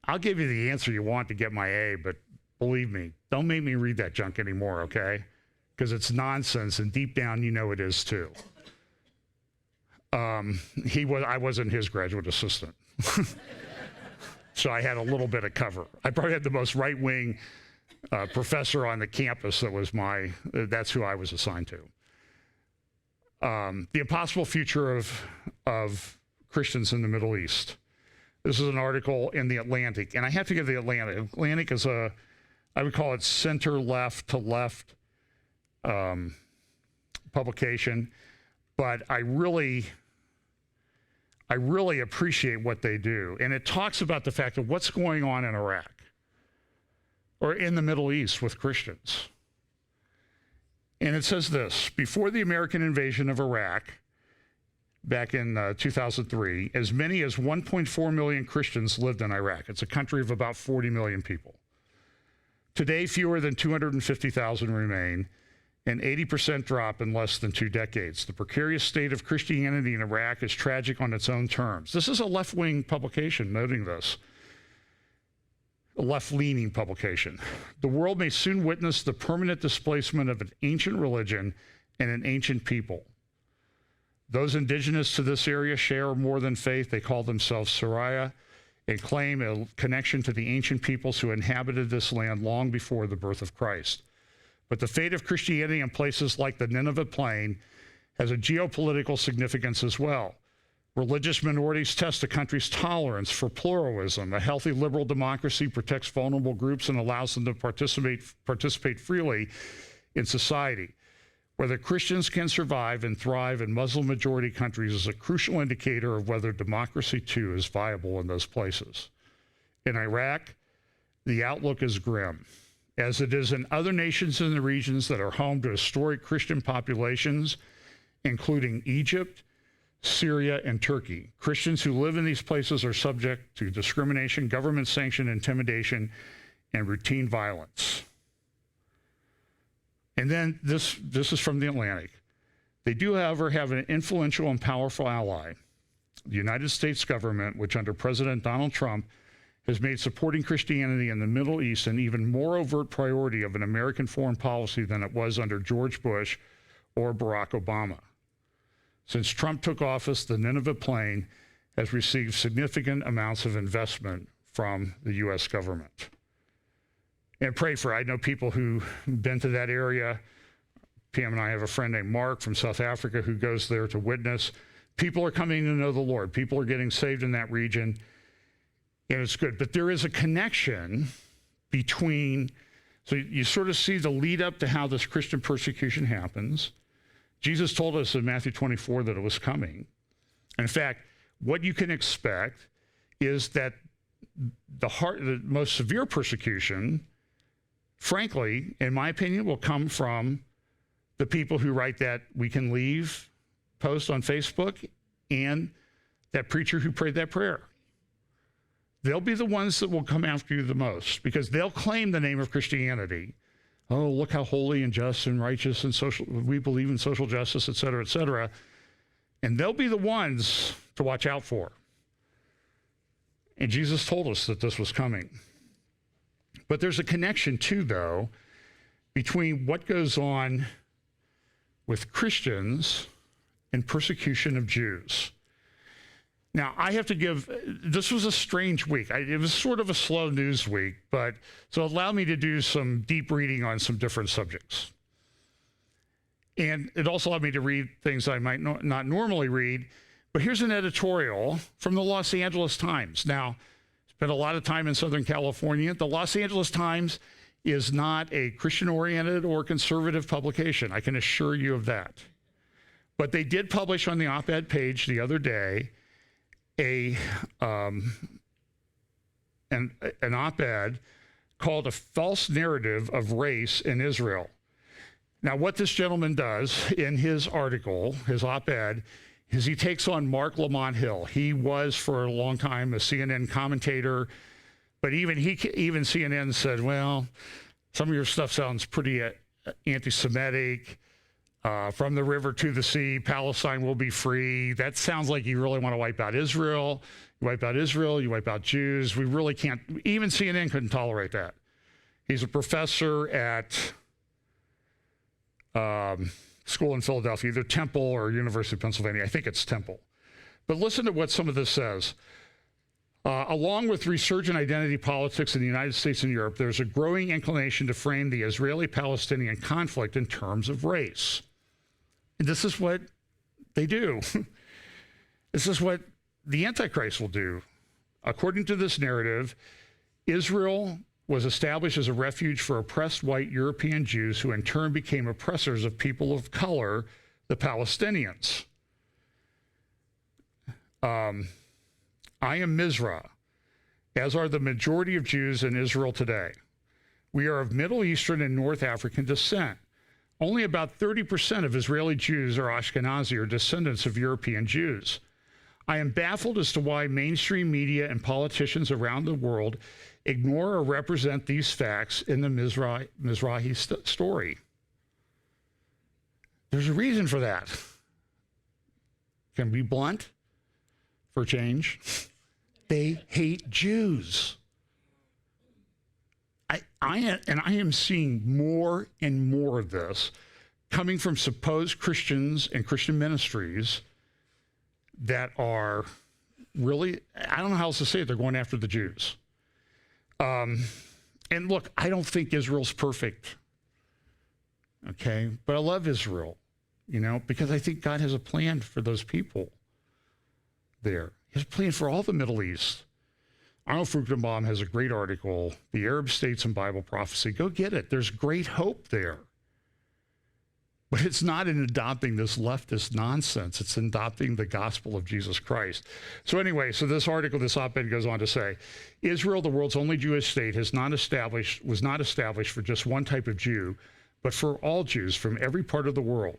I'll give you the answer you want to get my A, but believe me, don't make me read that junk anymore, okay? Because it's nonsense, and deep down, you know it is too. I wasn't his graduate assistant. So I had a little bit of cover. I probably had the most right-wing professor on the campus that's who I was assigned to. The impossible future of Christians in the Middle East. This is an article in The Atlantic, and I have to give The Atlantic. Atlantic is I would call it center-left to left publication, but I really appreciate what they do. And it talks about the fact of what's going on in Iraq or in the Middle East with Christians. And it says this: before the American invasion of Iraq back in 2003, as many as 1.4 million Christians lived in Iraq. It's a country of about 40 million people. Today, fewer than 250,000 remain, an 80% drop in less than 2 decades. The precarious state of Christianity in Iraq is tragic on its own terms. This is a left-wing publication noting this, a left-leaning publication. The world may soon witness the permanent displacement of an ancient religion and an ancient people. Those indigenous to this area share more than faith. They call themselves Sariah and claim a connection to the ancient peoples who inhabited this land long before the birth of Christ. But the fate of Christianity in places like the Nineveh Plain has a geopolitical significance as well. Religious minorities test a country's tolerance for pluralism. A healthy liberal democracy protects vulnerable groups and allows them to participate freely in society. Whether Christians can survive and thrive in Muslim-majority countries is a crucial indicator of whether democracy, too, is viable in those places. In Iraq, the outlook is grim, as it is in other nations in the regions that are home to historic Christian populations, including Egypt, Syria, and Turkey. Christians who live in these places are subject to discrimination, government-sanctioned intimidation, and routine violence. And then this is from The Atlantic. They do, however, have an influential and powerful ally, the United States government, which under President Donald Trump has made supporting Christianity in the Middle East an even more overt priority of an American foreign policy than it was under George Bush or Barack Obama. Since Trump took office, the Nineveh Plain has received significant amounts of investment from the U.S. government. And pray for, I know people who've been to that area. Pam and I have a friend named Mark from South Africa who goes there to witness. People are coming to know the Lord. People are getting saved in that region, and it's good. But there is a connection between, so you sort of see the lead up to how this Christian persecution happens. Jesus told us in Matthew 24 that it was coming. And in fact, what you can expect is that the most severe persecution, frankly, in my opinion, will come from the people who write that "we can leave" post on Facebook and that preacher who prayed that prayer. They'll be the ones that will come after you the most because they'll claim the name of Christianity, oh, look how holy and just and righteous and social, we believe in social justice, et cetera, et cetera. And they'll be the ones to watch out for. And Jesus told us that this was coming. But there's a connection too, though, between what goes on with Christians and persecution of Jews. Now, I have to give, this was a strange week. It was sort of a slow news week, but so it allowed me to do some deep reading on some different subjects. And it also allowed me to read things I might not normally read. But here's an editorial from the Los Angeles Times. Now, spent a lot of time in Southern California. The Los Angeles Times is not a Christian-oriented or conservative publication. I can assure you of that. But they did publish on the op-ed page the other day an op-ed called "A False Narrative of Race in Israel." Now, what this gentleman does in his article, his op-ed, is he takes on Mark Lamont Hill. He was for a long time a CNN commentator, but even CNN said, well, some of your stuff sounds pretty anti-Semitic. From the river to the sea, Palestine will be free. That sounds like you really want to wipe out Israel. You wipe out Israel, you wipe out Jews. We really can't, even CNN couldn't tolerate that. He's a professor at school in Philadelphia, either Temple or University of Pennsylvania. I think it's Temple. But listen to what some of this says. Along with resurgent identity politics in the United States and Europe, there's a growing inclination to frame the Israeli-Palestinian conflict in terms of race. And this is what they do. This is what the Antichrist will do. According to this narrative, Israel was established as a refuge for oppressed white European Jews who in turn became oppressors of people of color, the Palestinians. I am Mizrah, as are the majority of Jews in Israel today. We are of Middle Eastern and North African descent. Only about 30% of Israeli Jews are Ashkenazi or descendants of European Jews. I am baffled as to why mainstream media and politicians around the world ignore or represent these facts in the Mizrahi story. There's a reason for that. Can we be blunt for change? They hate Jews. I am seeing more and more of this coming from supposed Christians and Christian ministries that are really, I don't know how else to say it, they're going after the Jews. And look, I don't think Israel's perfect, okay? But I love Israel, because I think God has a plan for those people there. He has a plan for all the Middle East. Arnold Fruchtenbaum has a great article, The Arab States and Bible Prophecy. Go get it. There's great hope there. But it's not in adopting this leftist nonsense. It's in adopting the gospel of Jesus Christ. So anyway, this article, this op-ed goes on to say, Israel, the world's only Jewish state, was not established for just one type of Jew, but for all Jews from every part of the world.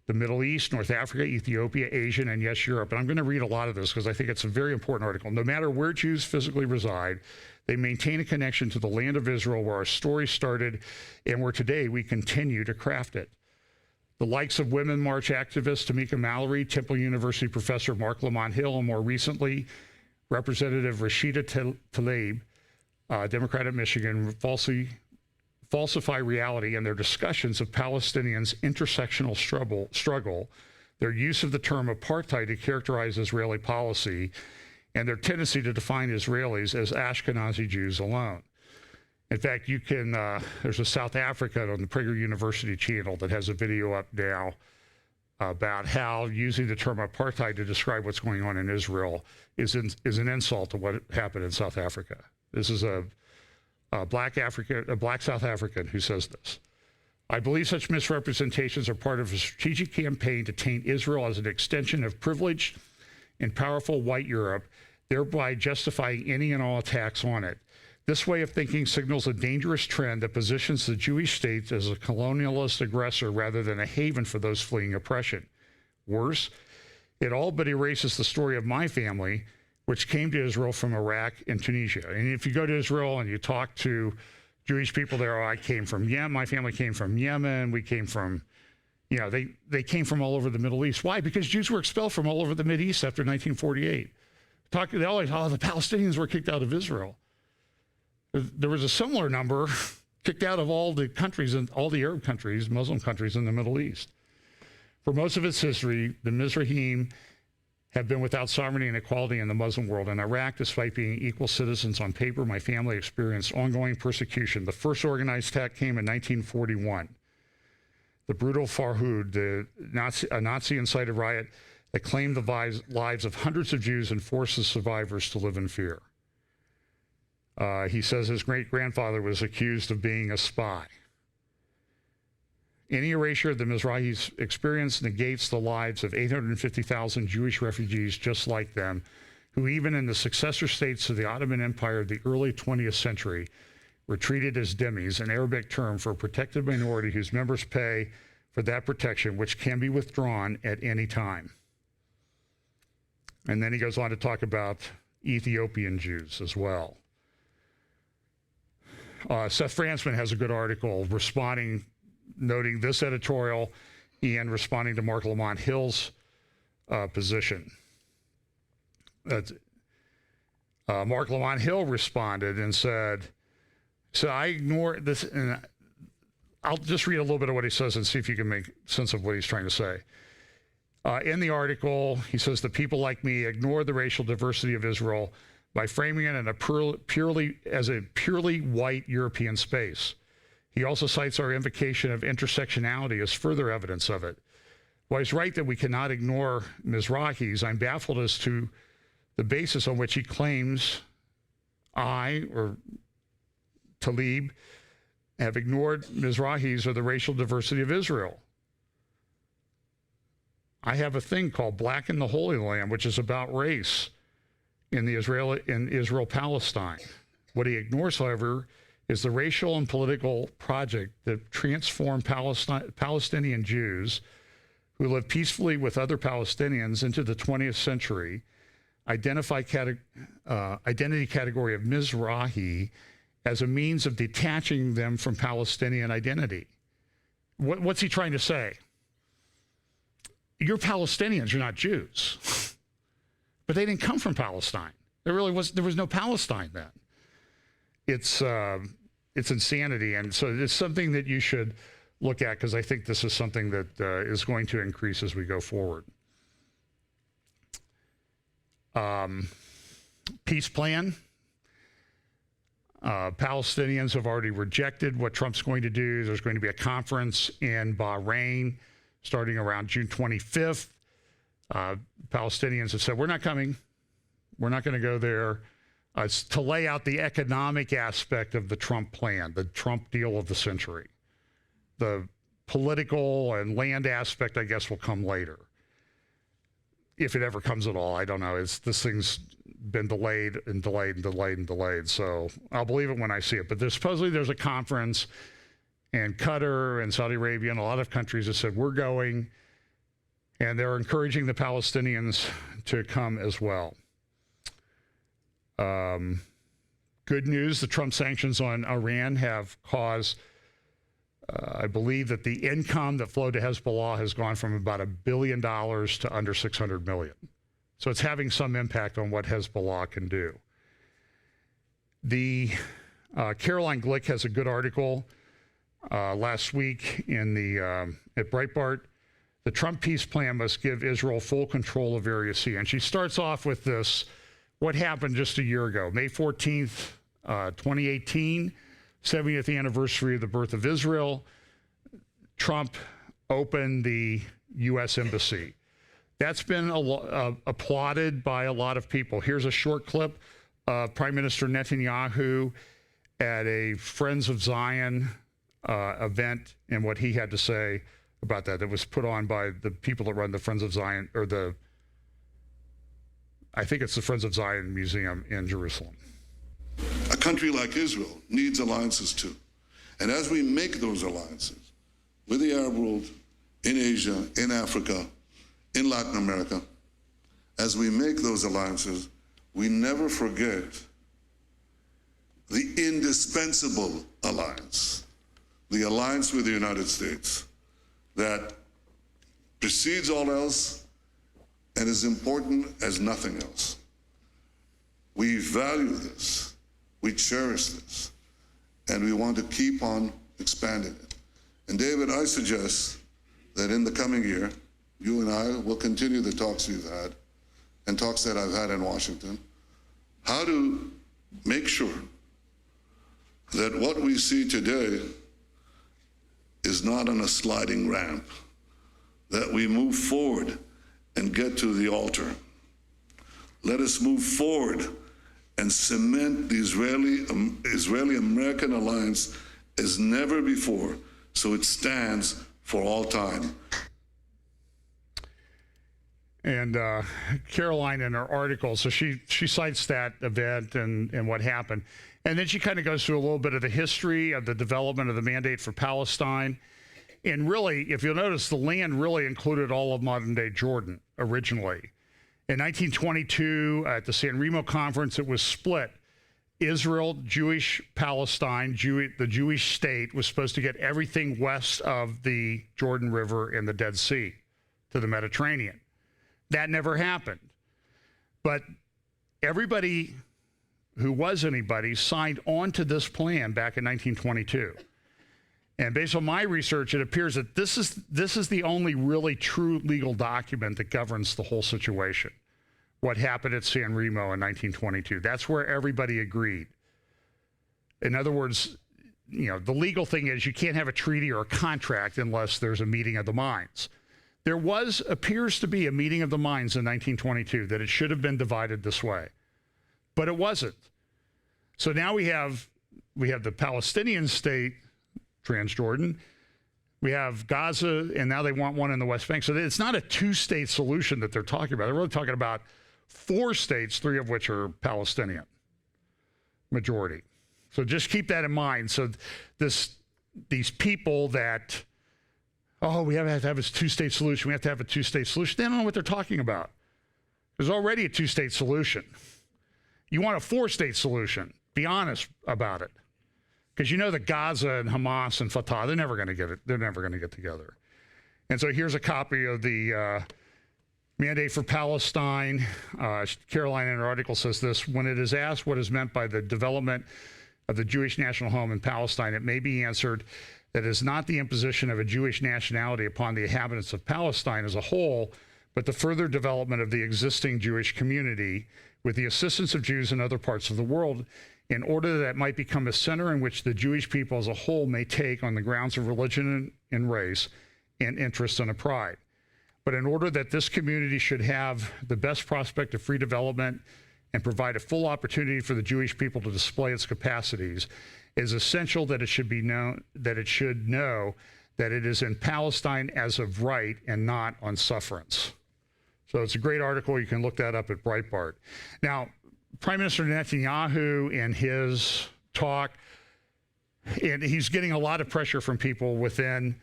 The Middle East, North Africa, Ethiopia, Asia, and yes, Europe. And I'm going to read a lot of this because I think it's a very important article. No matter where Jews physically reside, they maintain a connection to the land of Israel where our story started and where today we continue to craft it. The likes of Women March activist Tamika Mallory, Temple University professor Mark Lamont Hill, and more recently, Representative Rashida Tlaib, Democrat of Michigan, falsify reality in their discussions of Palestinians' intersectional struggle, their use of the term apartheid to characterize Israeli policy, and their tendency to define Israelis as Ashkenazi Jews alone. In fact, you can, there's a South African on the Prager University channel that has a video up now about how using the term apartheid to describe what's going on in Israel is an insult to what happened in South Africa. This is a black South African who says this. I believe such misrepresentations are part of a strategic campaign to taint Israel as an extension of privileged and powerful white Europe, thereby justifying any and all attacks on it. This way of thinking signals a dangerous trend that positions the Jewish state as a colonialist aggressor rather than a haven for those fleeing oppression. Worse, it all but erases the story of my family, which came to Israel from Iraq and Tunisia. And if you go to Israel and you talk to Jewish people there. I came from Yemen. My family came from Yemen. We came from, they came from all over the Middle East. Why? Because Jews were expelled from all over the Mideast after 1948. They always, the Palestinians were kicked out of Israel. There was a similar number kicked out of all the countries, and all the Arab countries, Muslim countries in the Middle East. For most of its history, the Mizrahim have been without sovereignty and equality in the Muslim world. In Iraq, despite being equal citizens on paper, my family experienced ongoing persecution. The first organized attack came in 1941. The brutal Farhud, a Nazi-incited riot that claimed the lives of hundreds of Jews and forced the survivors to live in fear. He says his great-grandfather was accused of being a spy. Any erasure of the Mizrahi's experience negates the lives of 850,000 Jewish refugees just like them, who even in the successor states of the Ottoman Empire of the early 20th century were treated as dhimmis, an Arabic term for a protected minority whose members pay for that protection, which can be withdrawn at any time. And then he goes on to talk about Ethiopian Jews as well. Seth Franzman has a good article noting this editorial and responding to Mark Lamont Hill's position. Mark Lamont Hill responded and said, so I ignore this, and I'll just read a little bit of what he says and see if you can make sense of what he's trying to say. In the article, he says, the people like me ignore the racial diversity of Israel by framing it in as a purely white European space. He also cites our invocation of intersectionality as further evidence of it. While he's right that we cannot ignore Mizrahis, I'm baffled as to the basis on which he claims I, or Talib, have ignored Mizrahis or the racial diversity of Israel. I have a thing called Black in the Holy Land, which is about race in Israel-Palestine. What he ignores, however, is the racial and political project that transformed Palestinian Jews who live peacefully with other Palestinians into the 20th century, identity category of Mizrahi as a means of detaching them from Palestinian identity. What's he trying to say? You're Palestinians, you're not Jews. But they didn't come from Palestine. There was no Palestine then. It's insanity, and so it's something that you should look at, because I think this is something that is going to increase as we go forward. Peace plan. Palestinians have already rejected what Trump's going to do. There's going to be a conference in Bahrain starting around June 25th. Palestinians have said, we're not coming. We're not going to go there. It's to lay out the economic aspect of the Trump plan, the Trump deal of the century. The political and land aspect, I guess, will come later. If it ever comes at all, I don't know. This thing's been delayed and delayed and delayed and delayed. So I'll believe it when I see it. But supposedly there's a conference, and Qatar and Saudi Arabia and a lot of countries have said, we're going, and they're encouraging the Palestinians to come as well. Good news, the Trump sanctions on Iran have caused, I believe that the income that flowed to Hezbollah has gone from about $1 billion to under $600 million. So it's having some impact on what Hezbollah can do. The Caroline Glick has a good article last week at Breitbart. The Trump peace plan must give Israel full control of Area C. And she starts off with this, what happened just a year ago, May 14th, 2018, 70th anniversary of the birth of Israel. Trump opened the U.S. Embassy. That's been applauded by a lot of people. Here's a short clip of Prime Minister Netanyahu at a Friends of Zion event and what he had to say about that. It was put on by the people that run the Friends of Zion, or I think it's the Friends of Zion Museum in Jerusalem. A country like Israel needs alliances too. And as we make those alliances with the Arab world, in Asia, in Africa, in Latin America, as we make those alliances, we never forget the indispensable alliance, the alliance with the United States that precedes all else and is important as nothing else. We value this, we cherish this, and we want to keep on expanding it. And David, I suggest that in the coming year, you and I will continue the talks we've had and talks that I've had in Washington, how to make sure that what we see today is not on a sliding ramp, that we move forward and get to the altar. Let us move forward and cement the Israeli-American alliance as never before, so it stands for all time. And Caroline, in her article, so she cites that event and what happened. And then she kind of goes through a little bit of the history of the development of the Mandate for Palestine. And really, if you'll notice, the land really included all of modern-day Jordan originally. In 1922, at the San Remo Conference, it was split. Israel, Jewish Palestine, the Jewish state was supposed to get everything west of the Jordan River and the Dead Sea to the Mediterranean. That never happened. But everybody who was anybody signed on to this plan back in 1922. And based on my research, it appears that this is the only really true legal document that governs the whole situation. What happened at San Remo in 1922. That's where everybody agreed. In other words, you know, the legal thing is you can't have a treaty or a contract unless there's a meeting of the minds. There appears to be a meeting of the minds in 1922 that it should have been divided this way, but it wasn't. So now we have the Palestinian state, Transjordan. We have Gaza, and now they want one in the West Bank. So it's not a two-state solution that they're talking about. They're really talking about 4 states, 3 of which are Palestinian majority. So just keep that in mind. So these people that, oh, we have to have a two-state solution. We have to have a two-state solution. They don't know what they're talking about. There's already a two-state solution. You want a 4-state solution. Be honest about it. Because you know that Gaza and Hamas and Fatah, they're never going to get it. They're never going to get together. And so here's a copy of the Mandate for Palestine. Caroline in her article says this: when it is asked what is meant by the development of the Jewish national home in Palestine, it may be answered that it is not the imposition of a Jewish nationality upon the inhabitants of Palestine as a whole, but the further development of the existing Jewish community with the assistance of Jews in other parts of the world, in order that it might become a center in which the Jewish people as a whole may take on the grounds of religion and race and interest and a pride. But in order that this community should have the best prospect of free development and provide a full opportunity for the Jewish people to display its capacities, it is essential that it should know that it is in Palestine as of right and not on sufferance. So it's a great article. You can look that up at Breitbart. Now, Prime Minister Netanyahu, in his talk, and he's getting a lot of pressure from people within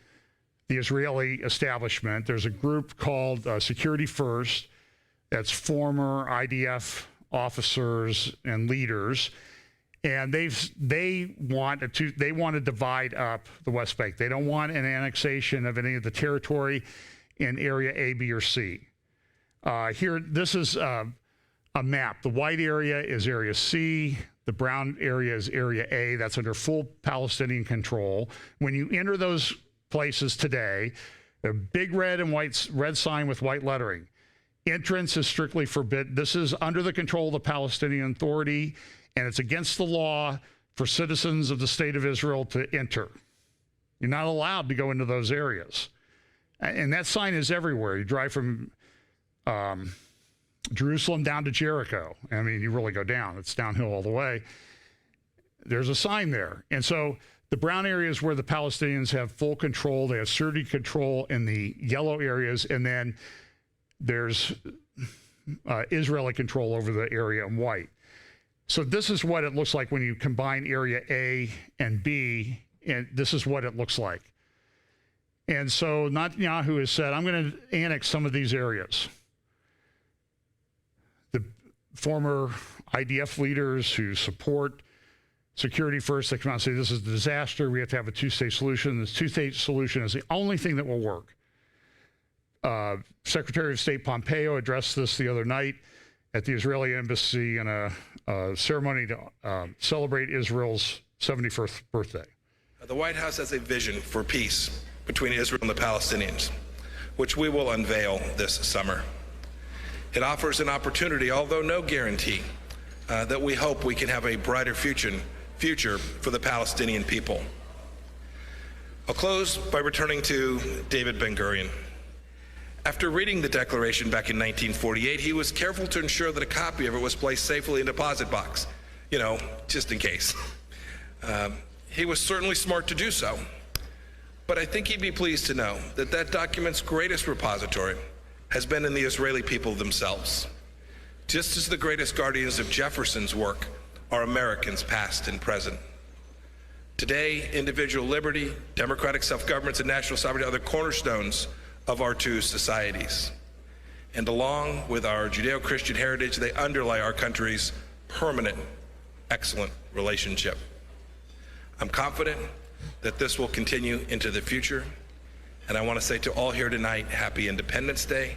the Israeli establishment. There's a group called Security First, that's former IDF officers and leaders, and they want to divide up the West Bank. They don't want an annexation of any of the territory in Area A, B, or C. Here, this is a map. The white area is Area C. The brown area is Area A. That's under full Palestinian control. When you enter those places today, a big red sign with white lettering. Entrance is strictly forbidden. This is under the control of the Palestinian Authority, and it's against the law for citizens of the state of Israel to enter. You're not allowed to go into those areas. And that sign is everywhere. You drive from Jerusalem down to Jericho. I mean, you really go down. It's downhill all the way. There's a sign there. And so the brown areas where the Palestinians have full control, they have certain control in the yellow areas, and then there's Israeli control over the area in white. So this is what it looks like when you combine Area A and B, and this is what it looks like. And so Netanyahu has said, I'm going to annex some of these areas. The former IDF leaders who support security first. They come out and say this is a disaster. We have to have a two-state solution. This two-state solution is the only thing that will work. Secretary of State Pompeo addressed this the other night at the Israeli embassy in a ceremony to celebrate Israel's 71st birthday. The White House has a vision for peace between Israel and the Palestinians, which we will unveil this summer. It offers an opportunity, although no guarantee, that we hope we can have a brighter future for the Palestinian people. I'll close by returning to David Ben-Gurion. After reading the declaration back in 1948, he was careful to ensure that a copy of it was placed safely in a deposit box, just in case. He was certainly smart to do so, but I think he'd be pleased to know that that document's greatest repository has been in the Israeli people themselves. Just as the greatest guardians of Jefferson's work are Americans past and present. Today, individual liberty, democratic self-governance, and national sovereignty are the cornerstones of our two societies. And along with our Judeo-Christian heritage, they underlie our country's permanent, excellent relationship. I'm confident that this will continue into the future. And I want to say to all here tonight, happy Independence Day.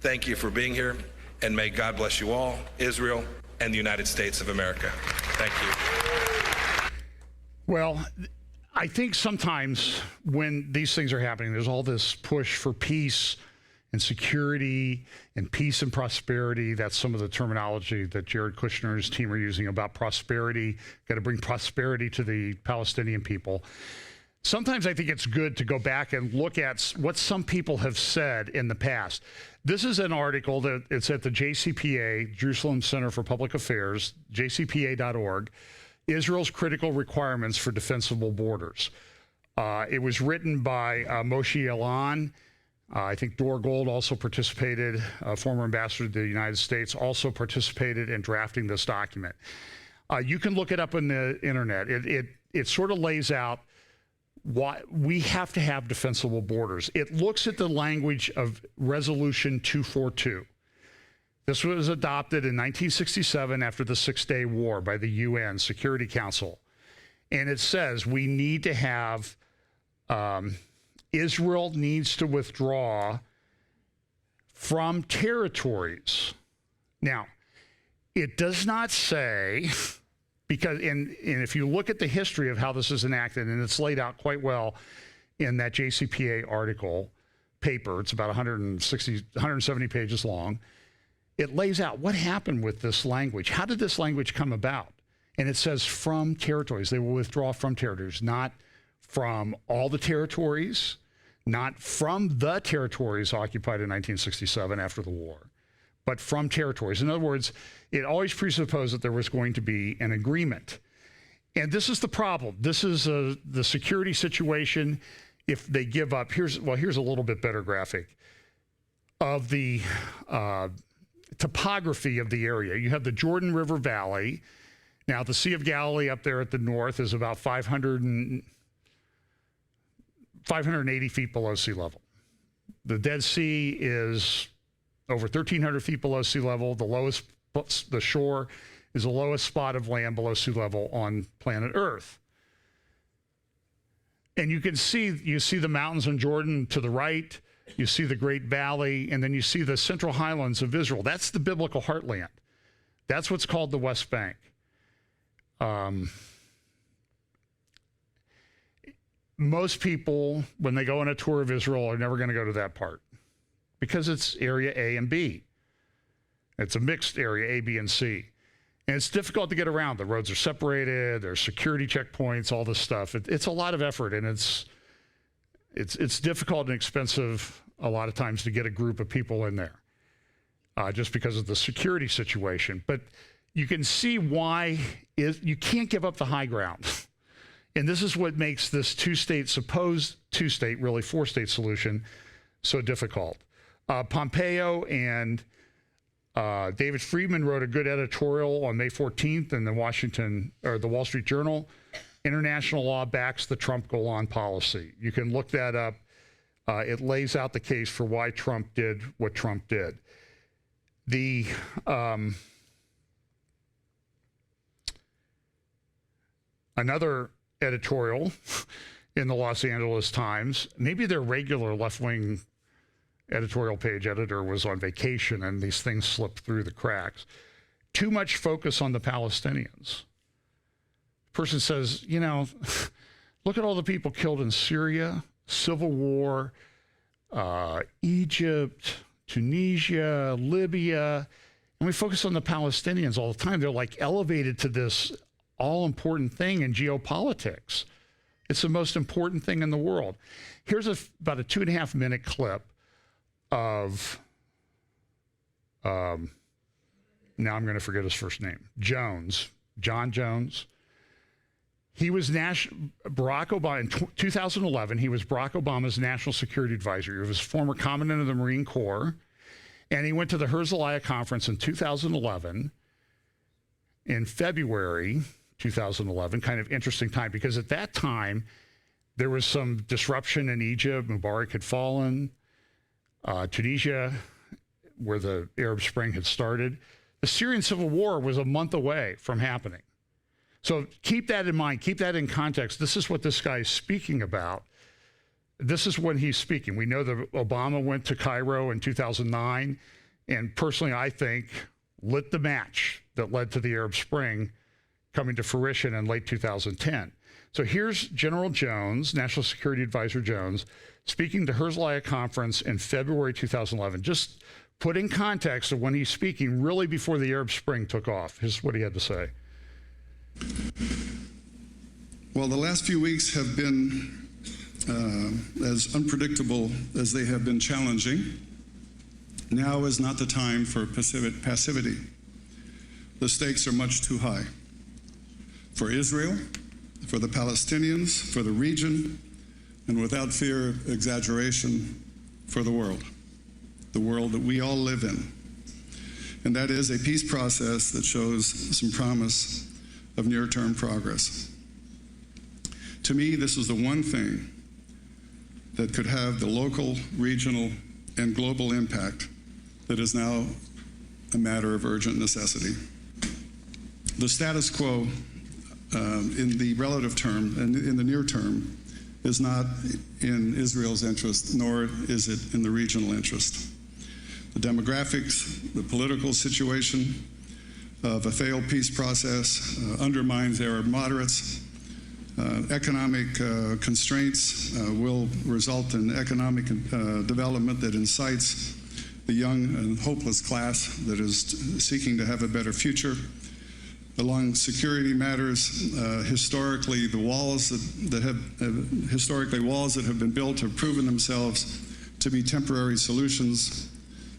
Thank you for being here, and may God bless you all, Israel, and the United States of America. Thank you. Well, I think sometimes when these things are happening, there's all this push for peace and security and peace and prosperity. That's some of the terminology that Jared Kushner and his team are using about prosperity. Got to bring prosperity to the Palestinian people. Sometimes I think it's good to go back and look at what some people have said in the past. This is an article that it's at the JCPA, Jerusalem Center for Public Affairs, jcpa.org, Israel's Critical Requirements for Defensible Borders. It was written by Moshe Elan. I think Dor Gold also participated, former ambassador to the United States, also participated in drafting this document. You can look it up on the internet. It sort of lays out why we have to have defensible borders. It looks at the language of Resolution 242. This was adopted in 1967 after the Six-Day War by the UN Security Council. And it says we need to have, Israel needs to withdraw from territories. Now, it does not say, because and if you look at the history of how this is enacted, and it's laid out quite well in that JCPA article paper, it's about 170 pages long. It lays out what happened with this language. How did this language come about? And it says from territories. They will withdraw from territories, not from all the territories, not from the territories occupied in 1967 after the war, but from territories. In other words, it always presupposed that there was going to be an agreement. And this is the problem. This is the security situation. If they give up, here's a little bit better graphic of the topography of the area. You have the Jordan River Valley. Now, the Sea of Galilee up there at the north is about 580 feet below sea level. The Dead Sea is over 1,300 feet below sea level. The shore is the lowest spot of land below sea level on planet Earth. And you see the mountains in Jordan to the right. You see the Great Valley, and then you see the central highlands of Israel. That's the biblical heartland. That's what's called the West Bank. Most people, when they go on a tour of Israel, are never going to go to that part because it's area A and B. It's a mixed area, A, B, and C. And it's difficult to get around. The roads are separated. There's security checkpoints, all this stuff. It's a lot of effort, and it's difficult and expensive a lot of times to get a group of people in there just because of the security situation. But you can see why you can't give up the high ground. And this is what makes this supposed two-state, really four-state solution so difficult. Pompeo and David Friedman wrote a good editorial on May 14th in the Wall Street Journal. International law backs the Trump Golan policy. You can look that up. It lays out the case for why Trump did what Trump did. Another editorial in the Los Angeles Times, maybe their regular left-wing editorial page editor was on vacation and these things slipped through the cracks. Too much focus on the Palestinians. Person says, you know, look at all the people killed in Syria, civil war, Egypt, Tunisia, Libya, and we focus on the Palestinians all the time. They're like elevated to this all-important thing in geopolitics. It's the most important thing in the world. Here's about a 2.5-minute clip of, now I'm going to forget his first name, John Jones. He was Barack Obama in 2011. He was Barack Obama's national security advisor. He was former commandant of the Marine Corps, and he went to the Herzliya conference in 2011. In February 2011, kind of interesting time because at that time there was some disruption in Egypt. Mubarak had fallen. Tunisia, where the Arab Spring had started. The Syrian civil war was a month away from happening. So keep that in mind. Keep that in context. This is what this guy is speaking about. This is when he's speaking. We know that Obama went to Cairo in 2009, and personally, I think lit the match that led to the Arab Spring coming to fruition in late 2010. So here's General Jones, National Security Advisor Jones, speaking to Herzliya Conference in February 2011. Just put in context of when he's speaking really before the Arab Spring took off. Here's what he had to say. Well, the last few weeks have been as unpredictable as they have been challenging. Now is not the time for passivity. The stakes are much too high. For Israel, for the Palestinians, for the region, and without fear of exaggeration, for the world that we all live in. And that is a peace process that shows some promise of near-term progress. To me, this is the one thing that could have the local, regional, and global impact that is now a matter of urgent necessity. The status quo in the relative term and in the near term is not in Israel's interest, nor is it in the regional interest. The demographics, the political situation of a failed peace process undermines Arab moderates. Economic constraints will result in economic development that incites the young and hopeless class that is seeking to have a better future. Along security matters, historically, the walls that have been built have proven themselves to be temporary solutions,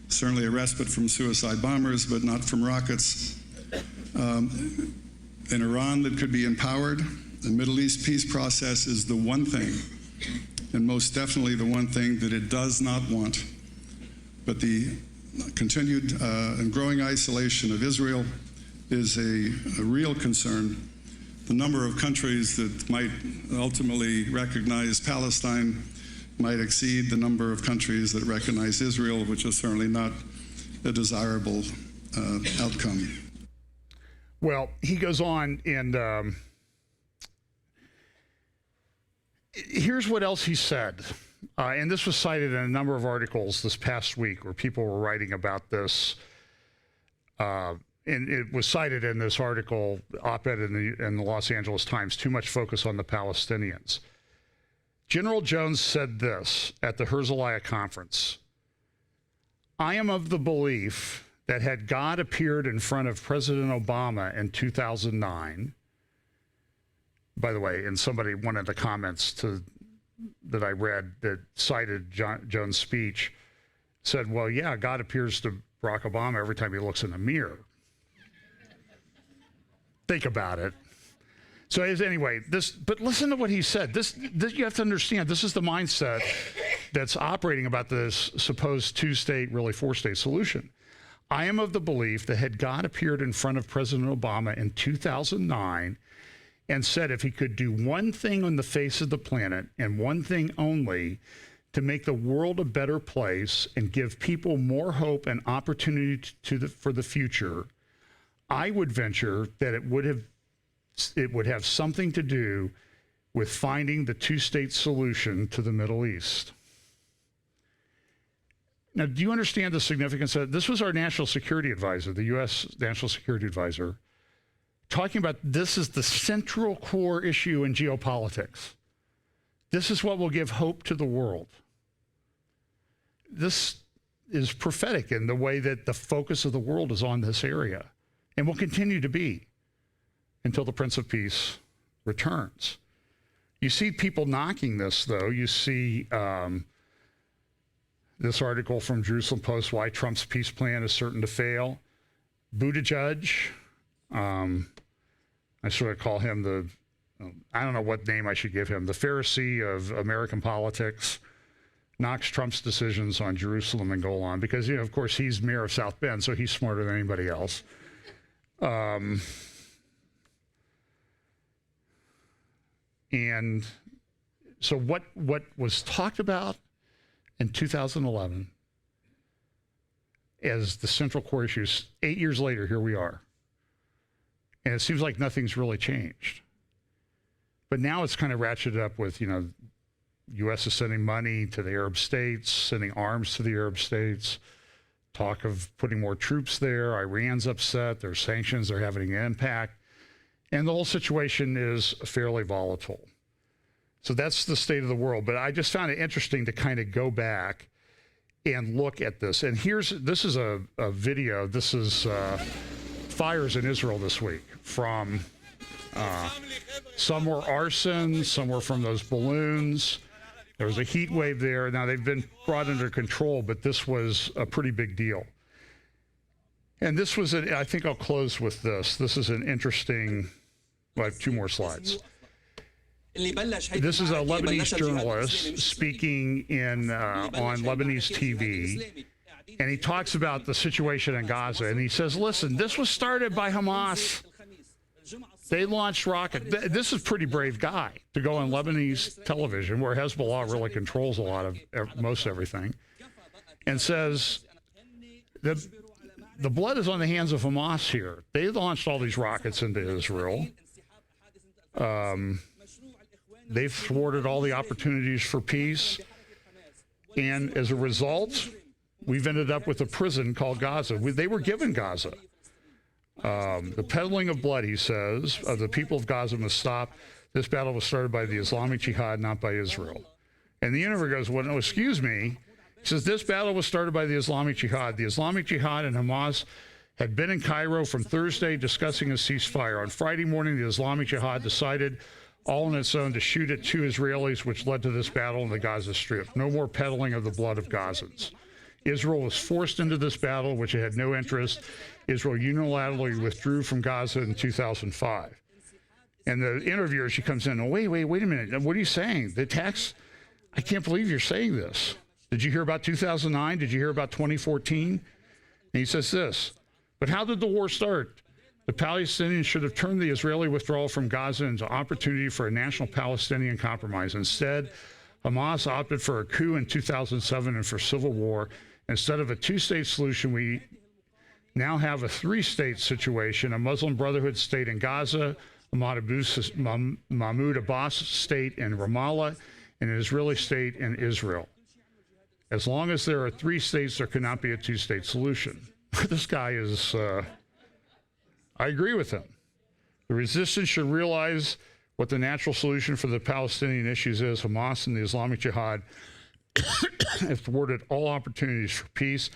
certainly a respite from suicide bombers, but not from rockets. An Iran that could be empowered. The Middle East peace process is the one thing, and most definitely the one thing that it does not want. But the continued and growing isolation of Israel is a real concern. The number of countries that might ultimately recognize Palestine might exceed the number of countries that recognize Israel, which is certainly not a desirable outcome. Well, he goes on, and here's what else he said. And this was cited in a number of articles this past week where people were writing about this. And it was cited in this article, op-ed in the Los Angeles Times, too much focus on the Palestinians. General Jones said this at the Herzliya conference: I am of the belief that had God appeared in front of President Obama in 2009, by the way, and one of the comments that I read that cited Jones' speech said, well, yeah, God appears to Barack Obama every time he looks in the mirror. Think about it. So anyway, but listen to what he said. This you have to understand, this is the mindset that's operating about this supposed two-state, really four-state solution. I am of the belief that had God appeared in front of President Obama in 2009 and said if he could do one thing on the face of the planet and one thing only to make the world a better place and give people more hope and opportunity for the future, I would venture that it would have it would have something to do with finding the two-state solution to the Middle East. Now, do you understand the significance of this? Was our national security advisor, the U.S. national security advisor, talking about this is the central core issue in geopolitics. This is what will give hope to the world. This is prophetic in the way that the focus of the world is on this area and will continue to be until the Prince of Peace returns. You see people knocking this, though. You see this article from Jerusalem Post, why Trump's peace plan is certain to fail. Buttigieg, I sort of call him the, I don't know what name I should give him, the Pharisee of American politics, knocks Trump's decisions on Jerusalem and Golan because, of course, he's mayor of South Bend, so he's smarter than anybody else. And so what was talked about in 2011 as the central core issues, 8 years later, here we are. And it seems like nothing's really changed. But now it's kind of ratcheted up with, U.S. is sending money to the Arab states, sending arms to the Arab states, talk of putting more troops there. Iran's upset. There's sanctions. They're having an impact. And the whole situation is fairly volatile. So that's the state of the world. But I just found it interesting to kind of go back and look at this. And this is a video. This is fires in Israel this week from some were arson, some were from those balloons. There was a heat wave there. Now they've been brought under control, but this was a pretty big deal. And this was, I think I'll close with this. This is an interesting, I have two more slides. This is a Lebanese journalist speaking on Lebanese TV, and he talks about the situation in Gaza. And he says, listen, this was started by Hamas. They launched rockets. This is a pretty brave guy to go on Lebanese television, where Hezbollah really controls a lot of most everything, and says the blood is on the hands of Hamas here. They launched all these rockets into Israel. They've thwarted all the opportunities for peace. And as a result, we've ended up with a prison called Gaza. They were given Gaza. The peddling of blood, he says, of the people of Gaza must stop. This battle was started by the Islamic Jihad, not by Israel. And the interviewer goes, well, no, excuse me. He says, this battle was started by the Islamic Jihad. The Islamic Jihad and Hamas had been in Cairo from Thursday discussing a ceasefire. On Friday morning, the Islamic Jihad decided all on its own to shoot at 2 Israelis, which led to this battle in the Gaza Strip. No more peddling of the blood of Gazans. Israel was forced into this battle, which it had no interest. Israel unilaterally withdrew from Gaza in 2005. And the interviewer, she comes in, oh, wait a minute. What are you saying? The attacks, I can't believe you're saying this. Did you hear about 2009? Did you hear about 2014? And he says this, but how did the war start? The Palestinians should have turned the Israeli withdrawal from Gaza into opportunity for a national Palestinian compromise. Instead, Hamas opted for a coup in 2007 and for civil war. Instead of a two-state solution, we now have a three-state situation, a Muslim Brotherhood state in Gaza, a Mahmoud Abbas state in Ramallah, and an Israeli state in Israel. As long as there are 3 states, there cannot be a two-state solution. This guy is, I agree with him. The resistance should realize what the natural solution for the Palestinian issues is. Hamas and the Islamic Jihad have thwarted all opportunities for peace,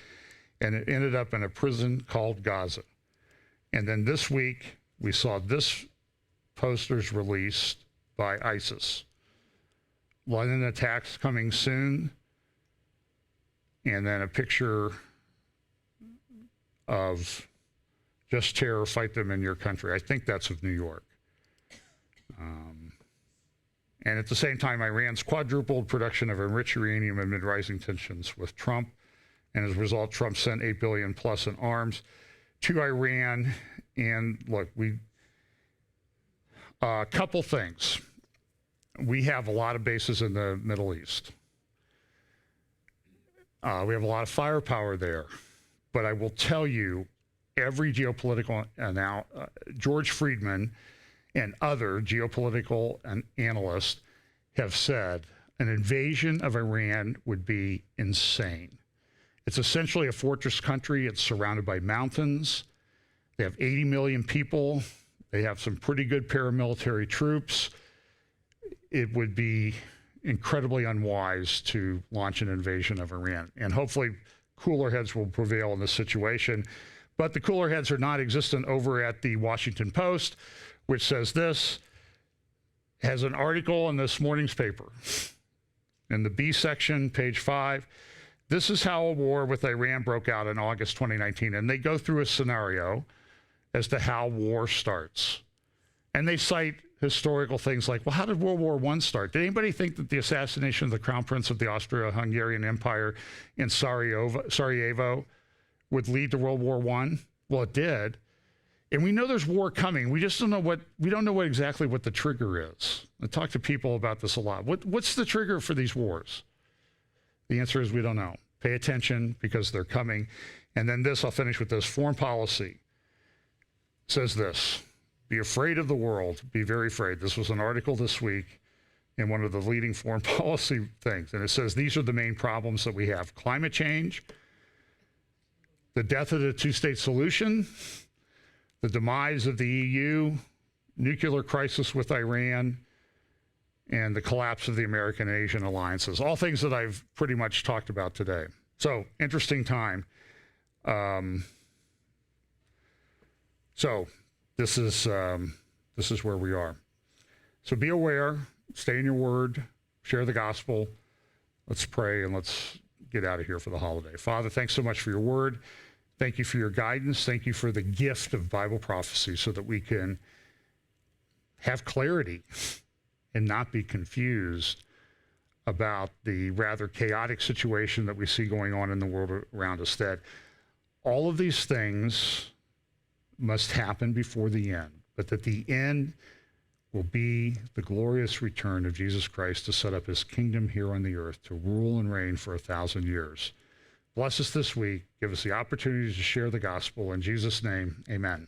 and it ended up in a prison called Gaza. And then this week, we saw this posters released by ISIS. London attacks coming soon, and then a picture of just terror, fight them in your country. I think that's of New York. And at the same time, Iran's quadrupled production of enriched uranium amid rising tensions with Trump. And as a result, Trump sent $8 billion plus in arms to Iran. And look, a couple things. We have a lot of bases in the Middle East. We have a lot of firepower there. But I will tell you, every geopolitical George Friedman and other geopolitical and analysts have said an invasion of Iran would be insane. It's essentially a fortress country. It's surrounded by mountains. They have 80 million people. They have some pretty good paramilitary troops. It would be incredibly unwise to launch an invasion of Iran. And hopefully cooler heads will prevail in this situation. But the cooler heads are not existent over at the Washington Post, which says this, has an article in this morning's paper. In the B section, page 5, this is how a war with Iran broke out in August 2019. And they go through a scenario as to how war starts. And they cite historical things like, well, how did World War I start? Did anybody think that the assassination of the Crown Prince of the Austro-Hungarian Empire in Sarajevo would lead to World War I? Well, it did. And we know there's war coming. We just don't know exactly what the trigger is. I talk to people about this a lot. What's the trigger for these wars? The answer is we don't know. Pay attention because they're coming. And then this, I'll finish with this. Foreign policy says this, be afraid of the world, be very afraid. This was an article this week in one of the leading foreign policy things. And it says these are the main problems that we have. Climate change, the death of the two-state solution, the demise of the EU, nuclear crisis with Iran, and the collapse of the American and Asian alliances. All things that I've pretty much talked about today. So, interesting time. So this is where we are. So be aware, stay in your word, share the gospel. Let's pray and let's get out of here for the holiday. Father, thanks so much for your word. Thank you for your guidance. Thank you for the gift of Bible prophecy so that we can have clarity and not be confused about the rather chaotic situation that we see going on in the world around us, that all of these things must happen before the end, but that the end will be the glorious return of Jesus Christ to set up his kingdom here on the earth, to rule and reign for 1,000 years. Bless us this week. Give us the opportunity to share the gospel. In Jesus' name, amen.